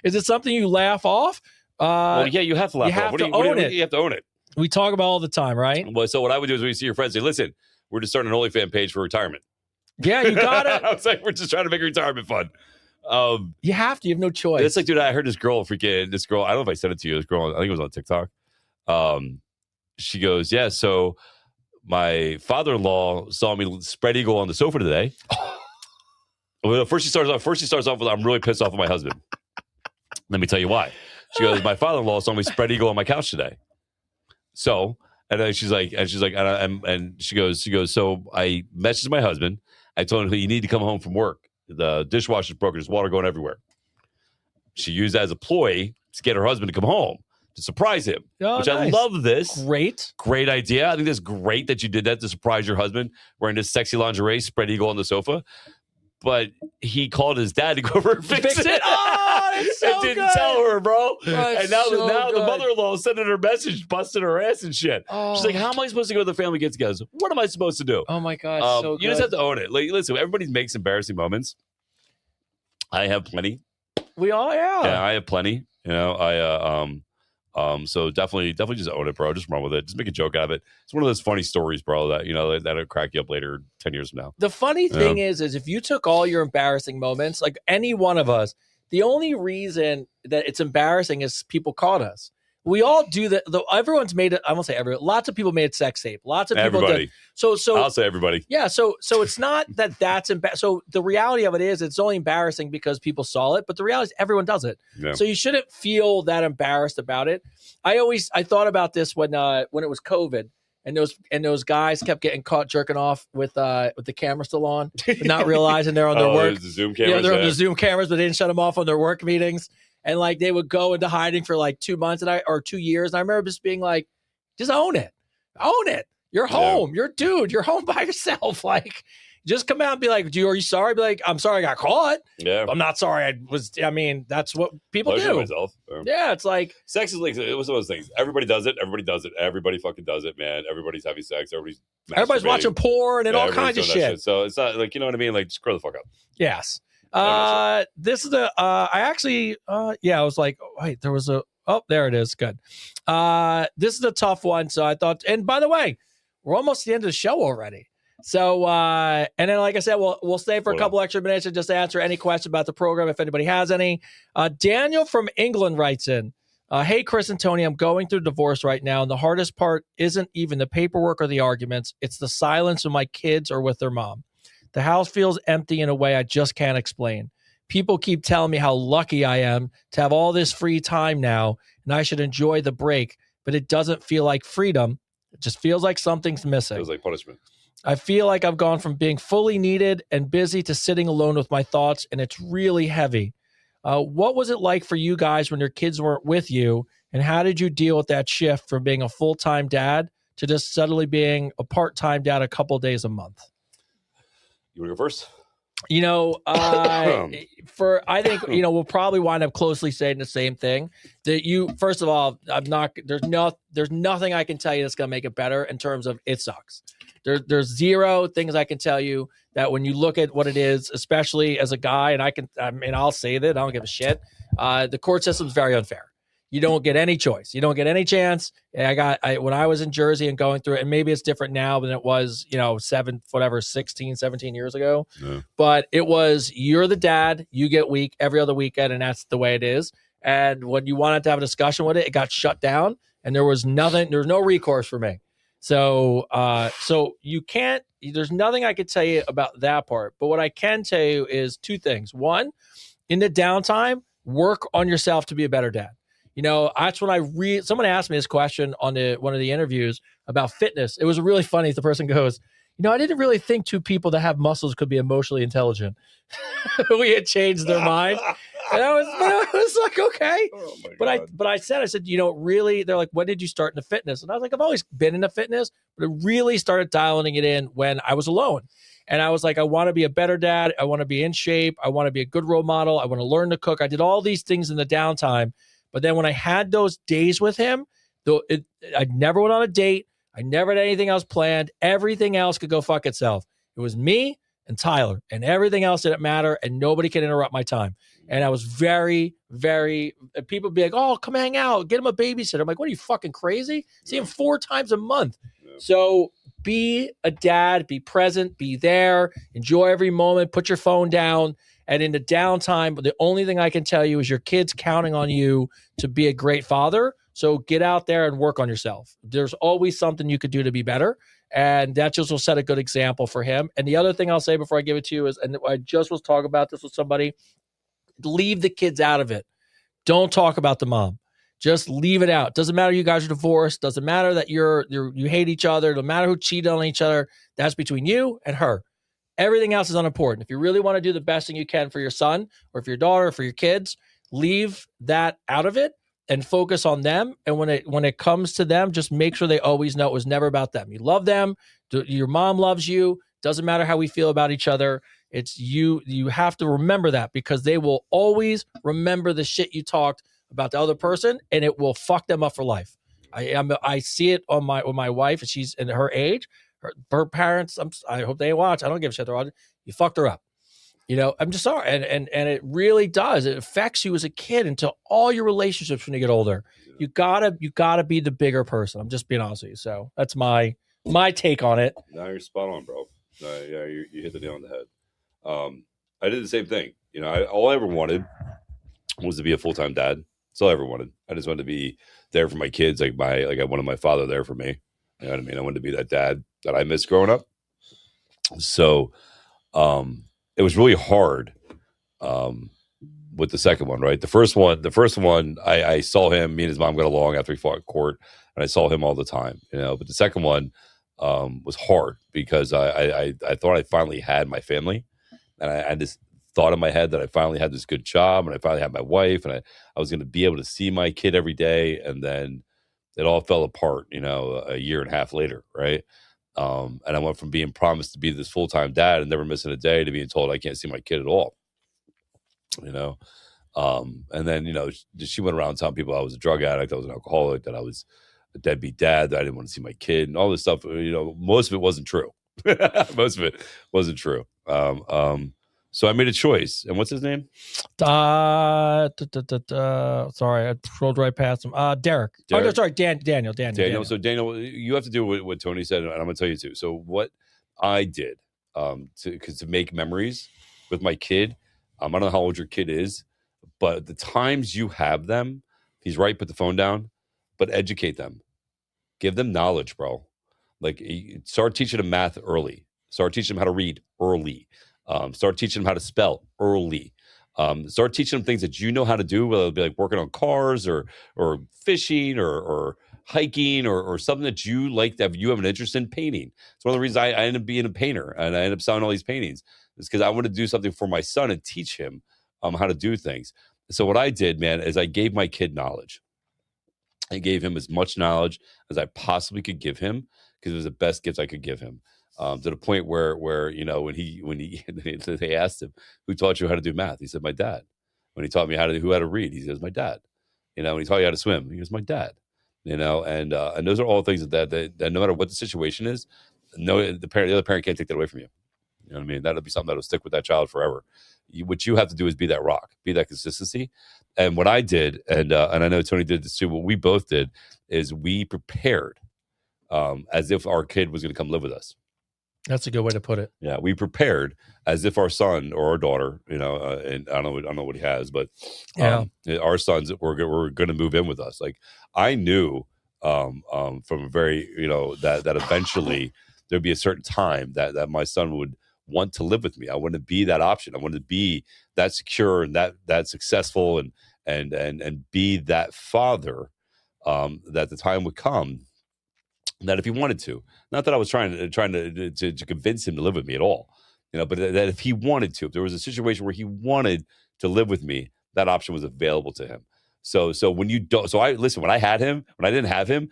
Is it something you laugh off? Well, yeah, you have to laugh. you have What to do what do own it. You have to own it. We talk about all the time, right? Well, so what I would do is when you see your friends, say, "Listen, we're just starting an OnlyFans page for retirement." Yeah, you got it. I was like, "We're just trying to make retirement fun." You have to. You have no choice. It's like, dude, I heard this girl. I don't know if I said it to you. This girl, I think it was on TikTok. She goes, "Yeah, so my father-in-law saw me spread eagle on the sofa today." Well, first she starts off with, "I'm really pissed off with my husband." Let me tell you why. She goes, "My father-in-law saw me spread eagle on my couch today." So, and then she goes, "So I messaged my husband. I told him you need to come home from work. The dishwasher's broken. There's water going everywhere." She used that as a ploy to get her husband to come home to surprise him, Oh, which I nice. love this. Great. Great idea. I think that's great that you did that to surprise your husband wearing this sexy lingerie, spread eagle on the sofa. But he called his dad to go over and fix it. Oh, it's so and didn't good. tell her, bro. Oh, it's and now so the good. mother-in-law sending her message, busting her ass and shit. Oh. She's like, "How am I supposed to go to the family get-togethers? What am I supposed to do?" Oh my God, so good. You just have to own it. Like, listen, everybody makes embarrassing moments. I have plenty. We all, Yeah, I have plenty. You know, so definitely just own it, bro. Just run with it. Just make a joke out of it. It's one of those funny stories, bro, that, you know, that'll crack you up later 10 years from now. The funny thing is if you took all your embarrassing moments, like any one of us, the only reason that it's embarrassing is people caught us. We all do that. Everyone's made it. I won't say everyone. Lots of people made sex tape. Lots of people Everybody. did. So I'll say everybody. yeah. So it's not that that's embarrassing. So the reality of it is it's only embarrassing because people saw it. But the reality is everyone does it. Yeah. So you shouldn't feel that embarrassed about it. I thought about this when it was COVID and those guys kept getting caught jerking off with the camera still on, but not realizing they're on their work. There's the Zoom Yeah, cameras. they're on there. the Zoom cameras, but they didn't shut them off on their work meetings. And like they would go into hiding for like 2 months or 2 years. And I remember just being like, just own it. Own it. You're home. You're You're home by yourself. Like, just come out and be like, are you sorry? Be like, I'm sorry I got caught. Yeah. I'm not sorry. That's what people Lotion do. myself. Yeah, it's like, Sex is like, it was one of those things. Everybody does it. Everybody fucking does it, man. Everybody's having sex. Everybody's everybody's masturbating. watching porn and all everybody's kinds of doing that shit. So it's not like, you know what I mean? Like, just grow the fuck up. Yes. Yeah, This is the I actually I was like, oh, wait, there was there it is. Good. This is a tough one. So I thought, and by the way, we're almost at the end of the show already. So and then like I said, we'll stay for a couple extra minutes and just answer any question about the program if anybody has any. Daniel from England writes in, hey Chris and Tony, I'm going through divorce right now, and the hardest part isn't even the paperwork or the arguments, it's the silence when my kids are with their mom. The house feels empty in a way I just can't explain. People keep telling me how lucky I am to have all this free time now, and I should enjoy the break, but it doesn't feel like freedom. It just feels like something's missing. It was like punishment. I feel like I've gone from being fully needed and busy to sitting alone with my thoughts, and it's really heavy. What was it like for you guys when your kids weren't with you, and how did you deal with that shift from being a full-time dad to just suddenly being a part-time dad a couple days a month? You want to go first? You know, I think, you know, we'll probably wind up closely saying the same thing. That first of all, there's nothing I can tell you that's going to make it better in terms of it sucks. There's zero things I can tell you that when you look at what it is, especially as a guy, and I'll say that I don't give a shit. The court system is very unfair. You don't get any choice. You don't get any chance. When I was in Jersey and going through it, and maybe it's different now than it was, 16, 17 years ago. Yeah. But it was, you're the dad, you get week every other weekend, and that's the way it is. And when you wanted to have a discussion with it, it got shut down, and there was no recourse for me. So you can't, there's nothing I could tell you about that part. But what I can tell you is two things. One, in the downtime, work on yourself to be a better dad. That's when someone asked me this question on one of the interviews about fitness. It was really funny. The person goes, I didn't really think two people that have muscles could be emotionally intelligent. We had changed their mind. And I was like, okay. Oh But I said, really, they're like, when did you start into fitness? And I was like, I've always been into fitness, but I really started dialing it in when I was alone. And I was like, I want to be a better dad. I want to be in shape. I want to be a good role model. I want to learn to cook. I did all these things in the downtime. But then when I had those days with him, I never went on a date. I never had anything else planned. Everything else could go fuck itself. It was me and Tyler, and everything else didn't matter, and nobody can interrupt my time. And I was very, very, people be like, oh, come hang out, get him a babysitter. I'm like, what are you, fucking crazy? See him 4 times a month. Yeah. So be a dad, be present, be there, enjoy every moment, put your phone down. And in the downtime, the only thing I can tell you is your kid's counting on you to be a great father. So get out there and work on yourself. There's always something you could do to be better. And that just will set a good example for him. And the other thing I'll say before I give it to you is, and I just was talking about this with somebody, leave the kids out of it. Don't talk about the mom. Just leave it out. Doesn't matter you guys are divorced. Doesn't matter that you hate each other. Doesn't matter who cheated on each other. That's between you and her. Everything else is unimportant. If you really want to do the best thing you can for your son or for your daughter or for your kids, leave that out of it and focus on them. And when it comes to them, just make sure they always know it was never about them. You love them. Your mom loves you. Doesn't matter how we feel about each other. It's you. You have to remember that, because they will always remember the shit you talked about the other person, and it will fuck them up for life. I see it with my wife, and she's in her age. Her parents, I hope they watch. I don't give a shit. They're on. You fucked her up. I'm just sorry. And it really does. It affects you as a kid into all your relationships when you get older. You gotta be the bigger person. I'm just being honest with you. So that's my take on it. No, you're spot on, bro. Yeah, you hit the nail on the head. I did the same thing. All I ever wanted was to be a full-time dad. That's all I ever wanted. I just wanted to be there for my kids. Like I wanted my father there for me. You know what I mean? I wanted to be that dad that I missed growing up. So, it was really hard with the second one, right? The first one, I saw him. Me and his mom got along after we fought in court, and I saw him all the time, But the second one was hard because I thought I finally had my family, and I just thought in my head that I finally had this good job, and I finally had my wife, and I was going to be able to see my kid every day, and then it all fell apart, a year and a half later, right? And I went from being promised to be this full-time dad and never missing a day to being told I can't see my kid at all, And then, she went around telling people I was a drug addict, I was an alcoholic, that I was a deadbeat dad, that I didn't want to see my kid, and all this stuff. Most of it wasn't true. Most of it wasn't true. So I made a choice. And what's his name? Sorry, I scrolled right past him. Derek. Oh, no, sorry, Daniel. So Daniel, you have to do what Tony said, and I'm going to tell you too. So what I did to make memories with my kid, I don't know how old your kid is, but the times you have them, he's right, put the phone down, but educate them. Give them knowledge, bro. Like, start teaching them math early. Start teaching them how to read early. Start teaching them how to spell early. Start teaching them things that you know how to do, whether it be like working on cars or fishing or hiking or something that you like, that you have an interest in. Painting. It's one of the reasons I ended up being a painter, and I ended up selling all these paintings. It's because I wanted to do something for my son and teach him how to do things. So what I did, man, is I gave my kid knowledge. I gave him as much knowledge as I possibly could give him, because it was the best gift I could give him. To the point where when he they asked him, who taught you how to do math? He said, my dad. When he taught me how to read, he says, my dad. When he taught you how to swim, he was my dad. And those are all things that no matter what the situation is, the other parent can't take that away from you. You know what I mean? That'll be something that'll stick with that child forever. What you have to do is be that rock, be that consistency. And what I did, and I know Tony did this too, what we both did is we prepared as if our kid was going to come live with us. That's a good way to put it. Yeah, we prepared as if our son or our daughter, and I don't know what he has, but our sons were going to move in with us. Like, I knew from a very, that eventually there'd be a certain time that my son would want to live with me. I want to be that option. I want to be that secure and that successful and be that father, that the time would come that if he wanted to, not that I was trying to convince him to live with me at all, but that if he wanted to, if there was a situation where he wanted to live with me, that option was available to him. So when you don't, so I listen, when I didn't have him,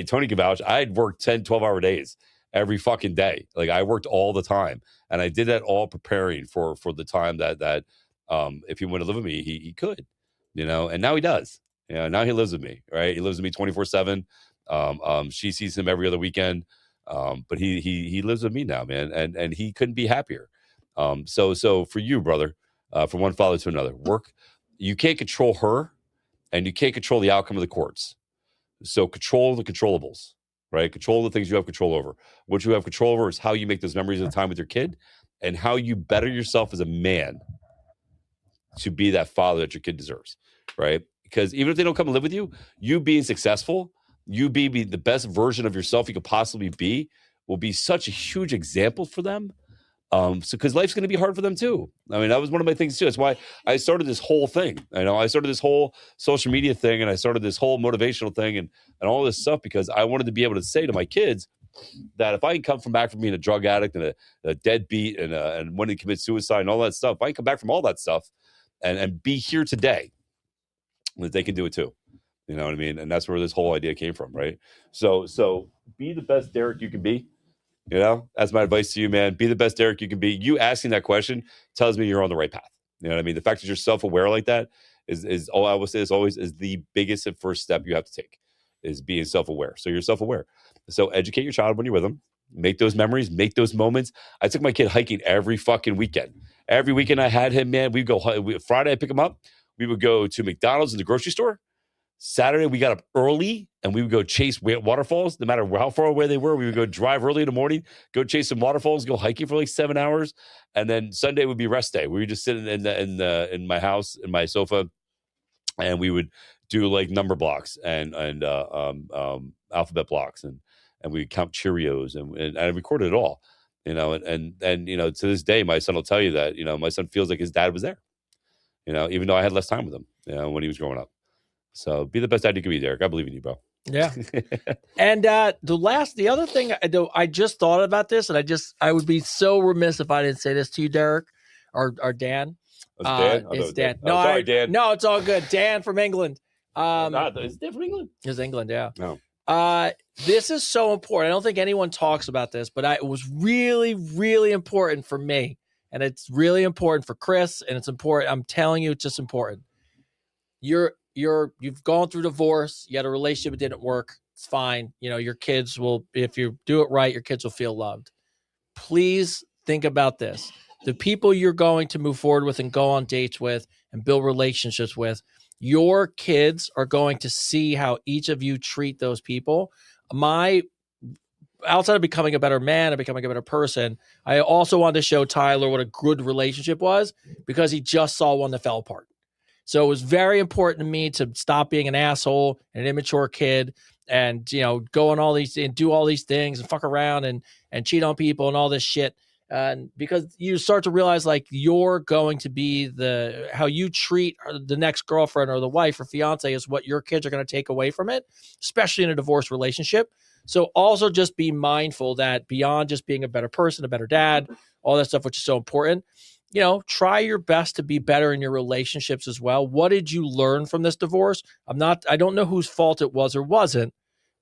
Tony can vouch, I'd work 10, 12-hour days every fucking day. Like I worked all the time, and I did that all preparing for the time that if he wanted to live with me, he could, and now he does. Now he lives with me, right? He lives with me 24/7. She sees him every other weekend. But he lives with me now, man. And he couldn't be happier. So for you, brother, from one father to another, you can't control her and you can't control the outcome of the courts. So control the controllables, right? Control the things you have control over. What you have control over is how you make those memories of the time with your kid and how you better yourself as a man to be that father that your kid deserves, right? Because even if they don't come and live with you, you being successful, you be the best version of yourself you could possibly be will be such a huge example for them. Because life's going to be hard for them too. I mean, that was one of my things too. That's why I started this whole thing. I started this whole social media thing, and I started this whole motivational thing, and all this stuff because I wanted to be able to say to my kids that if I can come back from being a drug addict and a deadbeat and wanting to commit suicide and all that stuff, if I can come back from all that stuff and be here today, that they can do it too. You know what I mean? And that's where this whole idea came from, right? So be the best Derek you can be. That's my advice to you, man. Be the best Derek you can be. You asking that question tells me you're on the right path. You know what I mean? The fact that you're self-aware like that is all I will say is always is the biggest and first step you have to take is being self-aware. So you're self-aware. So educate your child when you're with them. Make those memories, make those moments. I took my kid hiking every fucking weekend. Every weekend I had him, man. Friday I pick him up. We would go to McDonald's in the grocery store. Saturday, we got up early and we would go chase waterfalls. No matter how far away they were, we would go drive early in the morning, go chase some waterfalls, go hiking for like 7 hours. And then Sunday would be rest day. We would just sit in my house, in my sofa, and we would do like number blocks and alphabet blocks. And we would count Cheerios and I recorded it all, and to this day, my son will tell you that, my son feels like his dad was there, even though I had less time with him, when he was growing up. So be the best dad you can be, Derek. I believe in you, bro. Yeah. And the other thing I just thought about this, and I would be so remiss if I didn't say this to you, Derek, or Dan. Dan? It's Dan. No, sorry, Dan. No, it's all good. Dan from England. Is Dan from England? It's England, yeah. No. This is so important. I don't think anyone talks about this, but it was really, really important for me. And it's really important for Chris, and it's important. I'm telling you, it's just important. You've gone through divorce. You had a relationship that didn't work. It's fine. Your kids will, if you do it right, your kids will feel loved. Please think about this. The people you're going to move forward with and go on dates with and build relationships with, your kids are going to see how each of you treat those people. Outside of becoming a better man and becoming a better person, I also wanted to show Tyler what a good relationship was because he just saw one that fell apart. So it was very important to me to stop being an asshole and an immature kid and, go on all these and do all these things and fuck around and cheat on people and all this shit. And because you start to realize like you're going to be how you treat the next girlfriend or the wife or fiance is what your kids are going to take away from it, especially in a divorce relationship. So also just be mindful that beyond just being a better person, a better dad, all that stuff, which is so important, try your best to be better in your relationships as well. What did you learn from this divorce? I don't know whose fault it was or wasn't,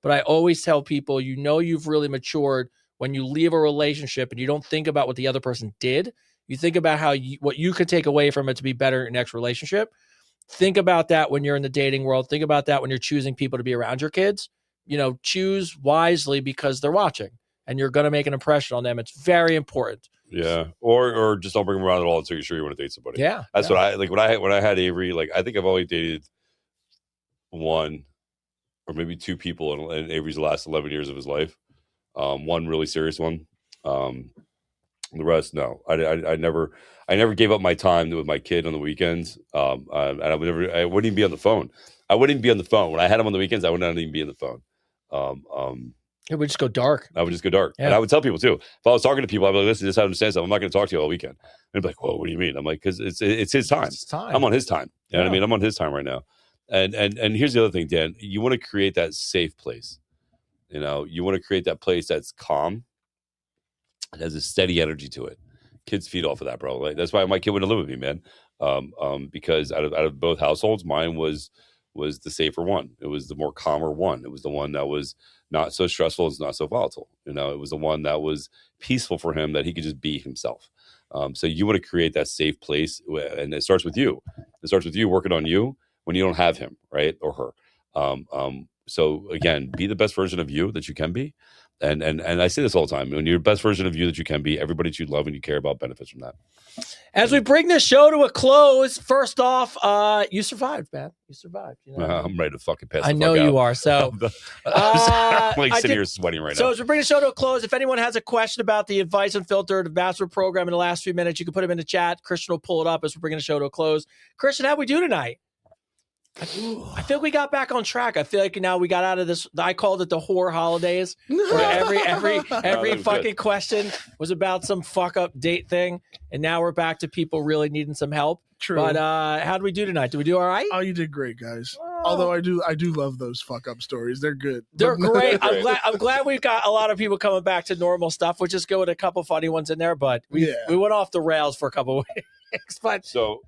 but I always tell people, you've really matured when you leave a relationship and you don't think about what the other person did. You think about what you could take away from it to be better in your next relationship. Think about that when you're in the dating world. Think about that when you're choosing people to be around your kids. Choose wisely because they're watching and you're going to make an impression on them. It's very important. Yeah, or just don't bring them around at all until you're sure you want to date somebody. Yeah, that's what I like. When I had Avery, like I think I've only dated one or maybe two people in Avery's last 11 years of his life. One really serious one. The rest, no. I never gave up my time with my kid on the weekends. And I wouldn't even be on the phone. I wouldn't even be on the phone when I had him on the weekends. I would not even be on the phone. It would just go dark. I would just go dark. Yeah. And I would tell people too. If I was talking to people, I'd be like, listen, this is how I understand something. I'm not going to talk to you all weekend. And they'd be like, whoa, what do you mean? I'm like, because it's his time. It's time. I'm on his time. You know what I Yeah. mean? I'm on his time right now. And here's the other thing, Dan. You want to create that safe place. You know, you want to create that place that's calm. It has a steady energy to it. Kids feed off of that, bro. Like, that's why my kid wouldn't live with me, man. Because out of both households, mine was the safer one. It was the more calmer one. It was the one that was not so stressful. It's not so volatile. You know, it was the one that was peaceful for him, that he could just be himself. So you want to create that safe place, and it starts with you. It starts with you working on you when you don't have him, right, or her. So again, be the best version of you that you can be. And I say this all the time. When you're the best version of you that you can be, everybody that you love and you care about benefits from that. As we bring this show to a close, first off, you survived, man. You survived. You know what I mean? I'm ready to fucking pass. I know you are. So, I'm like I sitting did- here sweating right so now. as we bring the show to a close, if anyone has a question about the Advice Unfiltered Ambassador Program in the last few minutes, you can put them in the chat. Christian will pull it up as we're bringing the show to a close. Christian, how'd we do tonight? I feel we got back on track. I feel like now we got out of this. I called it the whore holidays. Where every that was fucking good. question was about some fuck up date thing, and now we're back to people really needing some help. True. But how'd we do tonight? Did we do all right? Oh, you did great, guys. Although I do love those fuck up stories. They're good. They're great. Great. I'm glad we've got a lot of people coming back to normal stuff. We'll just go with a couple funny ones in there, but we went off the rails for a couple of weeks. But So,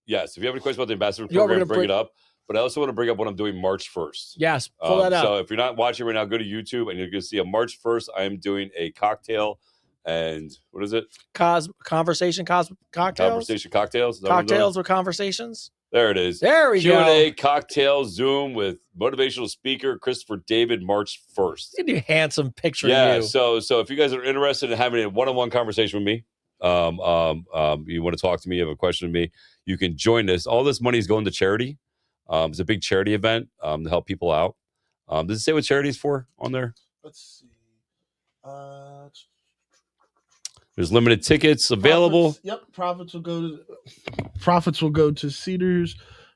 yes, if you have any questions about the ambassador You know, we're program, gonna bring bring- it up. But I also want to bring up what I'm doing March 1st. yes, pull that up. So if you're not watching right now, go to YouTube and you're going to see on March 1st, I am doing a cocktail and what is it? Cocktails. Conversation cocktails. Is that what I'm doing? Cocktails with conversations. There it is. There we Q&A go. cocktail Zoom with motivational speaker Christopher David March 1st. Look at you, handsome picture Yeah. of you. So if you guys are interested in having a one-on-one conversation with me, you want to talk to me, you have a question with me, you can join us. All this money is going to charity. It's a big charity event to help people out. Does it say what charity is for on there? Let's see. There's limited tickets available. Profits will go to Cedars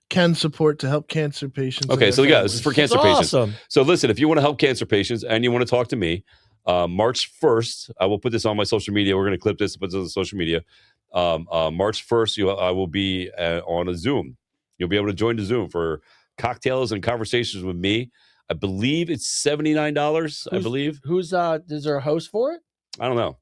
Can Support to help cancer patients. and Okay, their so yeah, this is for families. cancer patients. Awesome. So listen, if you want to help cancer patients and you want to talk to me, March 1st, I will put this on my social media. We're going to clip this and put this on social media. March 1st, I will be on a Zoom. You'll be able to join the Zoom for cocktails and conversations with me. I believe it's $79. I believe. Who's is there a host for it? I don't know.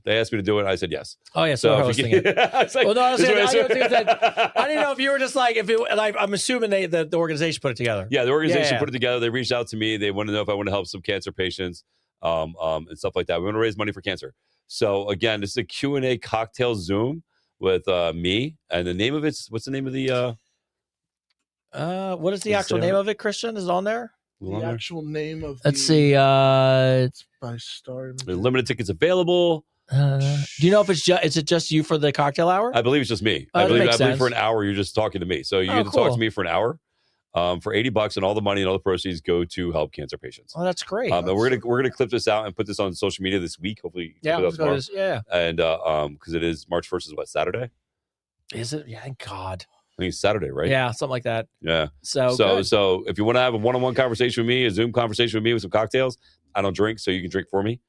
They asked me to do it. I said yes. Oh yeah, so if hosting you it. I was like, Well, no, I was this is saying, what I said. I didn't know if you were just like if it. Like, I'm assuming the organization put it together. Yeah, the organization Yeah. put it together. They reached out to me. They want to know if I want to help some cancer patients, and stuff like that. We want to raise money for cancer. So again, this is a Q&A cocktail Zoom with me, and the name of what's the name of the? What is the Is actual there- name of it? Christian is it on there. The actual name of Let's the, see. It's by Star. There's limited tickets available. Do you know if it's just is it just you for the cocktail hour? I believe it's just me. Oh, I that believe makes for sense. an hour you're just talking to me. So you Oh, get to talk cool. to me for an hour. For $80, and all the money and all the proceeds go to help cancer patients. Oh, that's great. And we're gonna clip this out and put this on social media this week. Hopefully, yeah, put it out let's go to tomorrow. this. Yeah. And because it is March 1st is what, Saturday? Is it? Yeah, thank God. I think it's Saturday, right? Yeah, something like that. Yeah. So So if you want to have a one-on-one conversation with me, a Zoom conversation with me with some cocktails, I don't drink, so you can drink for me.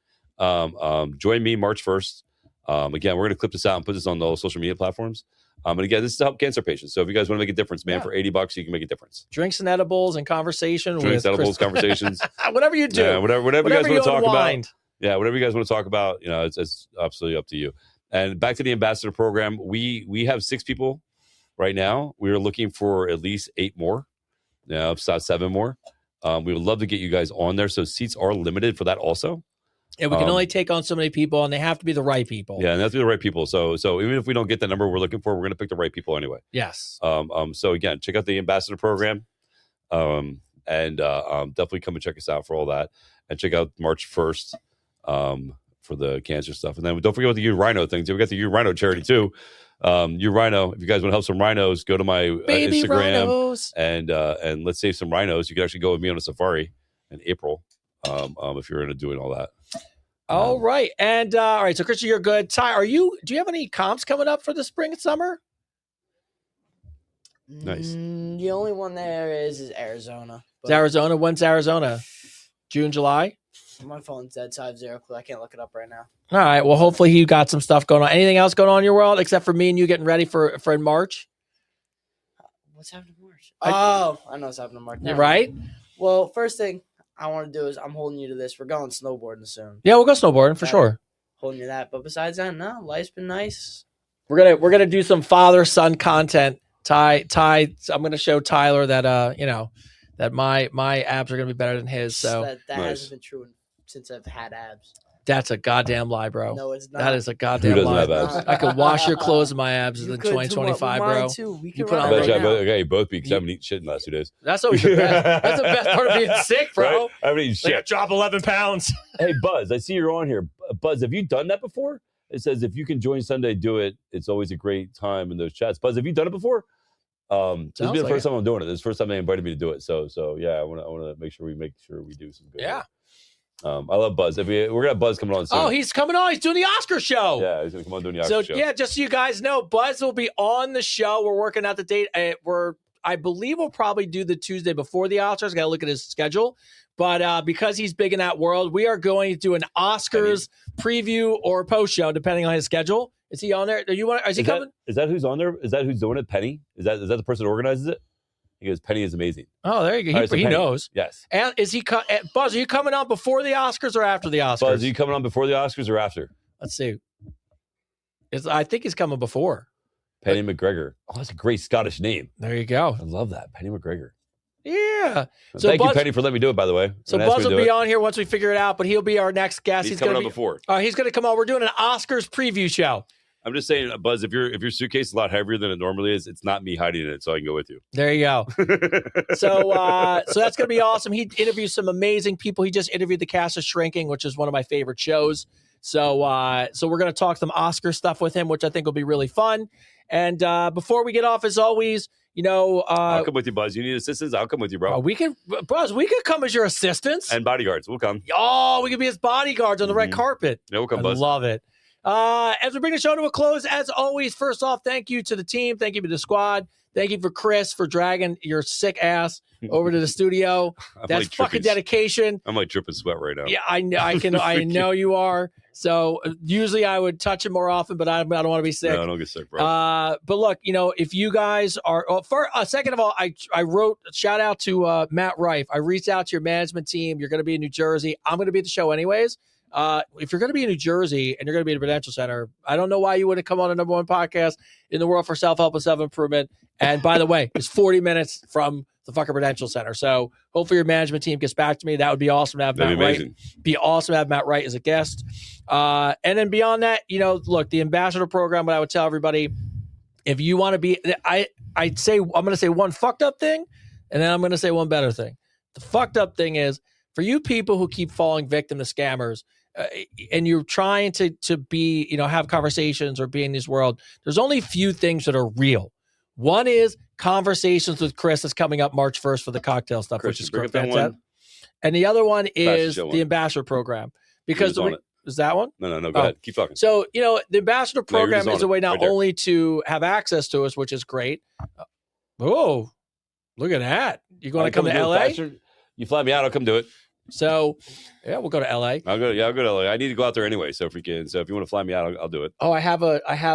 Join me March 1st. Again, we're going to clip this out and put this on the social media platforms. And again, this is to help cancer patients. So if you guys want to make a difference, man, Yeah. for $80, you can make a difference. drinks and edibles and conversation Drinks, with edibles, Chris- conversations. whatever you do. Yeah, whatever you guys want to talk unwind. about. Yeah, whatever you guys want to talk about, it's absolutely up to you. And back to the ambassador program, we have 6 people right now. We are looking for at least 8 more. Yeah, if not 7 more. We would love to get you guys on there. So seats are limited for that also. Yeah, we can only take on so many people, and they have to be the right people. Yeah, and they have to be the right people. So even if we don't get the number we're looking for, we're going to pick the right people anyway. Yes. So again, check out the ambassador program, and definitely come and check us out for all that, and check out March 1st for the cancer stuff, and then don't forget about the U Rhino thing too. We got the U Rhino charity too. U Rhino. If you guys want to help some rhinos, go to my Baby Instagram rhinos. and let's save some rhinos. You can actually go with me on a safari in April if you're into doing all that. All right. And all right, so Christian, you're good. Ty, do you have any comps coming up for the spring and summer? Nice. The only one there is Arizona. It's Arizona. When's Arizona? June, July. My phone's dead, so I have zero clue. I can't look it up right now. All right. Well, hopefully he got some stuff going on. Anything else going on in your world except for me and you getting ready for in March? What's happening in March? I know what's happening in March. Never Right? mind. Well, first thing I want to do is I'm holding you to this. We're going snowboarding soon. Yeah, we'll go snowboarding for sure. Holding you to that. But besides that, no, life's been nice. We're gonna do some father son content. Ty. I'm gonna show Tyler that that my abs are gonna be better than his. So that Nice. hasn't been true since I've had abs. that's a goddamn lie, bro. No, it's not. That is a Who goddamn doesn't lie. have abs? I could wash your clothes in my abs You in could too, 2025, mine bro. Too. We You can put run on I right bet you, now. okay, you both because I haven't eaten shit in the last 2 days. That's always the best. That's the best part of being sick, bro. Right? I haven't eaten Like, shit. drop 11 pounds. Hey, Buzz, I see you're on here. Buzz, have you done that before? It says if you can join Sunday, do it. It's always a great time in those chats. Buzz, have you done it before? This will Sounds be the like first time I'm doing it. This is the first time they invited me to do it. So yeah, I want to make sure we do some good. Yeah. I love Buzz. We're gonna have Buzz coming on soon. Oh, he's coming on. He's doing the Oscar show. Yeah, he's gonna come on doing the So Oscar show. yeah, just so you guys know, Buzz will be on the show. We're working out the date. I believe we'll probably do the Tuesday before the Oscars. Got to look at his schedule, but because he's big in that world, we are going to do an Oscars preview or post show depending on his schedule. Is he on there? Do you want? Is he coming? Is that who's on there? Is that who's doing it? Penny? Is that the person who organizes it? He goes, Penny is amazing. Oh, there you go. All right, so He Penny. knows. Yes. And is he Buzz? Are you coming on before the Oscars or after the Oscars? Buzz, are you coming on before the Oscars or after? Let's see. I think he's coming before. Penny McGregor. Oh, that's a great Scottish name. There you go. I love that. Penny McGregor. Yeah. So Thank you, Buzz- Penny, for letting me do it, by the way. So And asked me Buzz to will do be it. on here once we figure it out, but he'll be our next guest. He's coming gonna on be, before. He's going to come on. We're doing an Oscars preview show. I'm just saying, Buzz, if your suitcase is a lot heavier than it normally is, it's not me hiding it, so I can go with you. There you go. So that's going to be awesome. He interviews some amazing people. He just interviewed the cast of Shrinking, which is one of my favorite shows. So we're going to talk some Oscar stuff with him, which I think will be really fun. And before we get off, as always, I'll come with you, Buzz. You need assistance? I'll come with you, bro. Buzz, we could come as your assistants. And bodyguards. We'll come. Oh, we could be his bodyguards on the red carpet. Yeah, we'll come, I Buzz. love it. As we bring the show to a close, as always, first off, thank you to the team. Thank you to the squad. Thank you for Chris for dragging your sick ass over to the studio. That's like fucking Trippy's. dedication. I'm like dripping sweat right now. Yeah, I know you are. So usually I would touch him more often, but I don't want to be sick. No, don't get sick, bro. But look, if you guys are, second of all, I wrote shout out to Matt Rife. I reached out to your management team. You're going to be in New Jersey. I'm going to be at the show anyways. If you're going to be in New Jersey and you're going to be at the Prudential Center, I don't know why you wouldn't come on a number one podcast in the world for self-help and self-improvement. And by the way, it's 40 minutes from the fucking Prudential Center. So hopefully your management team gets back to me. That would be awesome to have That'd Matt be Wright. amazing. Be awesome to have Matt Wright as a guest. And then beyond that, look, the ambassador program, what I would tell everybody, if you want to be, I'm going to say one fucked up thing, and then I'm going to say one better thing. The fucked up thing is for you people who keep falling victim to scammers, and you're trying to be, have conversations or be in this world, there's only a few things that are real. One is Conversations with Chris is coming up March 1st for the cocktail stuff, Chris, which is bring up great. that one. And the other one is Show the one. ambassador program. Because Who's on it? is that one? No, go ahead. Keep talking. So, the ambassador No, you're program just on is a way it, not right there. only to have access to us, which is great. Oh, look at that. You're going to come to LA? Faster. You fly me out, I'll come do it. So, yeah, we'll go to LA. I'll go to LA. I need to go out there anyway. So if you want to fly me out, I'll do it. Oh, I have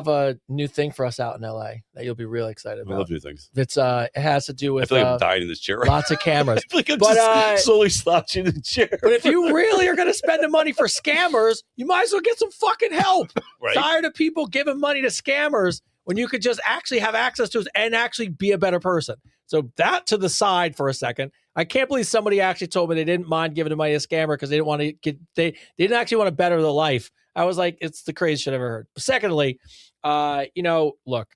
a new thing for us out in LA that you'll be really excited I about. love new things. It's it has to do I with feel like I'm dying in this chair. lots of cameras. I feel like I'm But, just slowly slouching in the chair. But if you really are going to spend the money for scammers, you might as well get some fucking help. Right. Tired of people giving money to scammers when you could just actually have access to it and actually be a better person. So that to the side for a second. I can't believe somebody actually told me they didn't mind giving the money to a scammer because they didn't want to get they didn't actually want to better their life. I was like, it's the craziest shit I've ever heard. Secondly, look,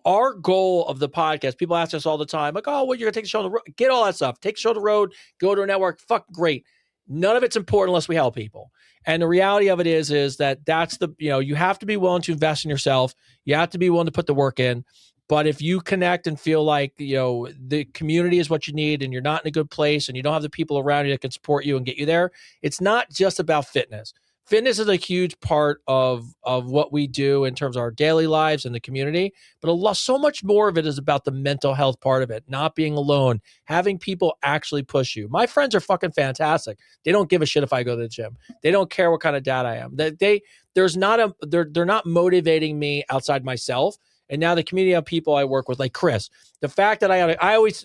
our goal of the podcast, people ask us all the time, like, oh, well, you're gonna take the show on the road. Get all that stuff. Take the show on the road, go to a network, fuck great. None of it's important unless we help people. And the reality of it is that that's the, you have to be willing to invest in yourself. You have to be willing to put the work in. But if you connect and feel like, the community is what you need and you're not in a good place and you don't have the people around you that can support you and get you there, it's not just about fitness. fitness is a huge part of what we do in terms of our daily lives and the community, but so much more of it is about the mental health part of it, not being alone, having people actually push you. My friends are fucking fantastic. They don't give a shit if I go to the gym. They don't care what kind of dad I am. They're not motivating me outside myself. And now the community of people I work with, like Chris, the fact that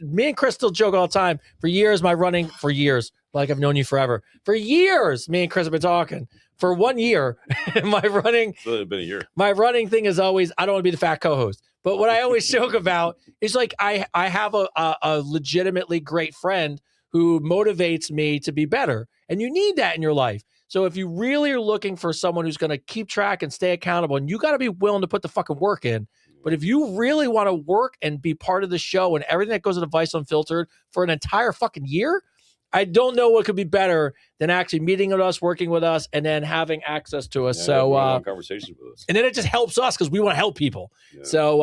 me and Chris still joke all the time. For years, like I've known you forever. For years, me and Chris have been talking. For 1 year, my running, It's only been a year. My running thing is always, I don't want to be the fat co-host. But what I always joke about is like I have a legitimately great friend who motivates me to be better. And you need that in your life. So if you really are looking for someone who's going to keep track and stay accountable, and you got to be willing to put the fucking work in. But if you really want to work and be part of the show and everything that goes into Vice Unfiltered for an entire fucking year, I don't know what could be better than actually meeting with us, working with us, and then having access to us. Conversations with us. And then it just helps us because we want to help people. Yeah. So,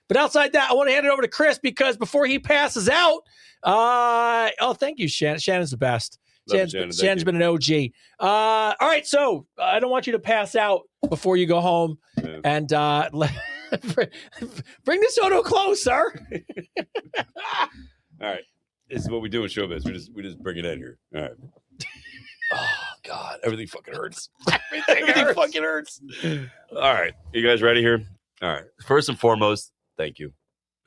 but outside that, I want to hand it over to Chris because before he passes out, thank you, Shannon. Shannon's the best. Shannon's been an OG. All right, so I don't want you to pass out before you go home, and bring this show to a close, sir. All right. This is what we do in showbiz. We just bring it in here. All right. Oh God, everything fucking hurts. Everything fucking hurts. All right, you guys ready here? All right. First and foremost, thank you.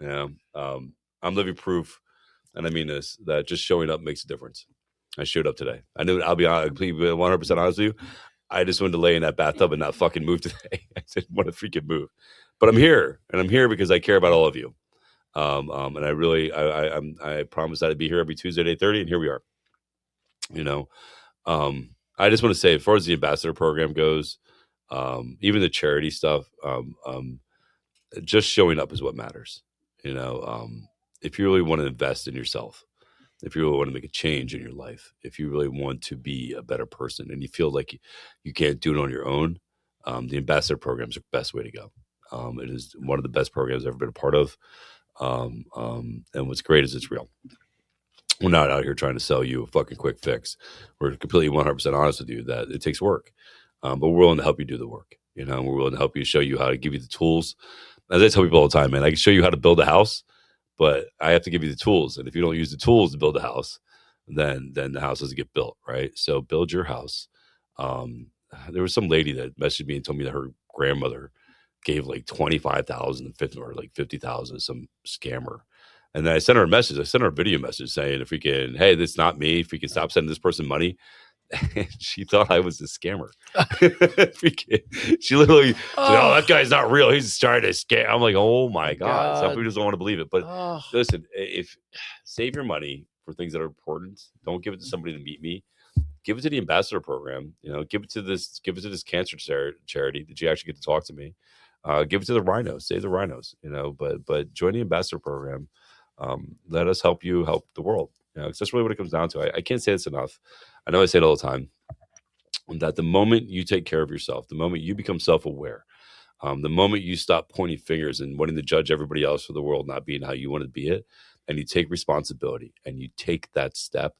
Yeah. I'm living proof, and I mean this, that just showing up makes a difference. I showed up today. I knew. I'll be 100% honest with you. I just wanted to lay in that bathtub and not fucking move today. I said, "What a freaking move!" But I'm here, and I'm here because I care about all of you. And I promised I'd be here every Tuesday at 8:30, and here we are. I just want to say, as far as the ambassador program goes, even the charity stuff, just showing up is what matters. If you really want to invest in yourself, if you really want to make a change in your life, if you really want to be a better person, and you feel like you can't do it on your own, the ambassador program is the best way to go. It is one of the best programs I've ever been a part of. And what's great is it's real. We're not out here trying to sell you a fucking quick fix. We're completely 100% honest with you that it takes work. But we're willing to help you do the work. We're willing to help you, show you how to give you the tools. As I tell people all the time, man, I can show you how to build a house, but I have to give you the tools. And if you don't use the tools to build a house, then the house doesn't get built, right? So build your house. There was some lady that messaged me and told me that her grandmother gave like $25,000 or like $50,000, some scammer. And then I sent her a message. I sent her a video message saying, if we can, hey, this is not me. If we can stop sending this person money. And she thought I was a scammer. She literally said, oh, that guy's not real. He's trying to scam. I'm like, oh my God. Some people just don't want to believe it. But listen, if save your money for things that are important, don't give it to somebody to meet me. Give it to the ambassador program. Give it to this cancer charity that you actually get to talk to me. Give it to the rhinos, save the rhinos, but join the ambassador program. Let us help you help the world. 'Cause that's really what it comes down to. I can't say this enough. I know I say it all the time, that the moment you take care of yourself, the moment you become self-aware, the moment you stop pointing fingers and wanting to judge everybody else for the world not being how you want to be it, and you take responsibility and you take that step,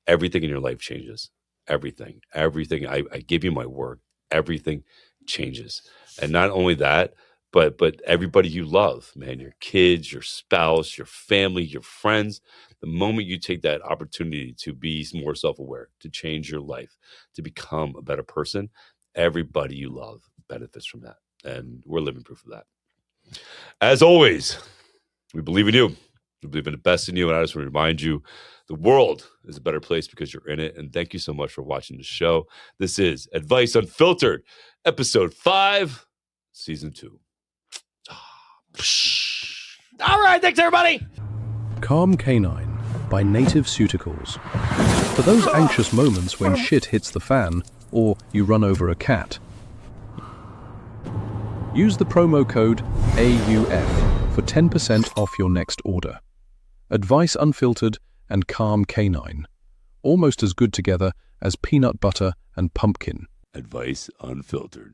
everything in your life changes. Everything. I give you my word. Everything changes. And not only that, but everybody you love, man, your kids, your spouse, your family, your friends, the moment you take that opportunity to be more self-aware, to change your life, to become a better person, everybody you love benefits from that. And we're living proof of that. As always, we believe in you. We believe in the best in you. And I just want to remind you, the world is a better place because you're in it. And thank you so much for watching the show. This is Advice Unfiltered, episode 5, season 2. All right, thanks everybody. Calm Canine by Native Cuticles. For those anxious moments when shit hits the fan or you run over a cat. Use the promo code AUF for 10% off your next order. Advice Unfiltered and Calm Canine. Almost as good together as peanut butter and pumpkin. Advice Unfiltered.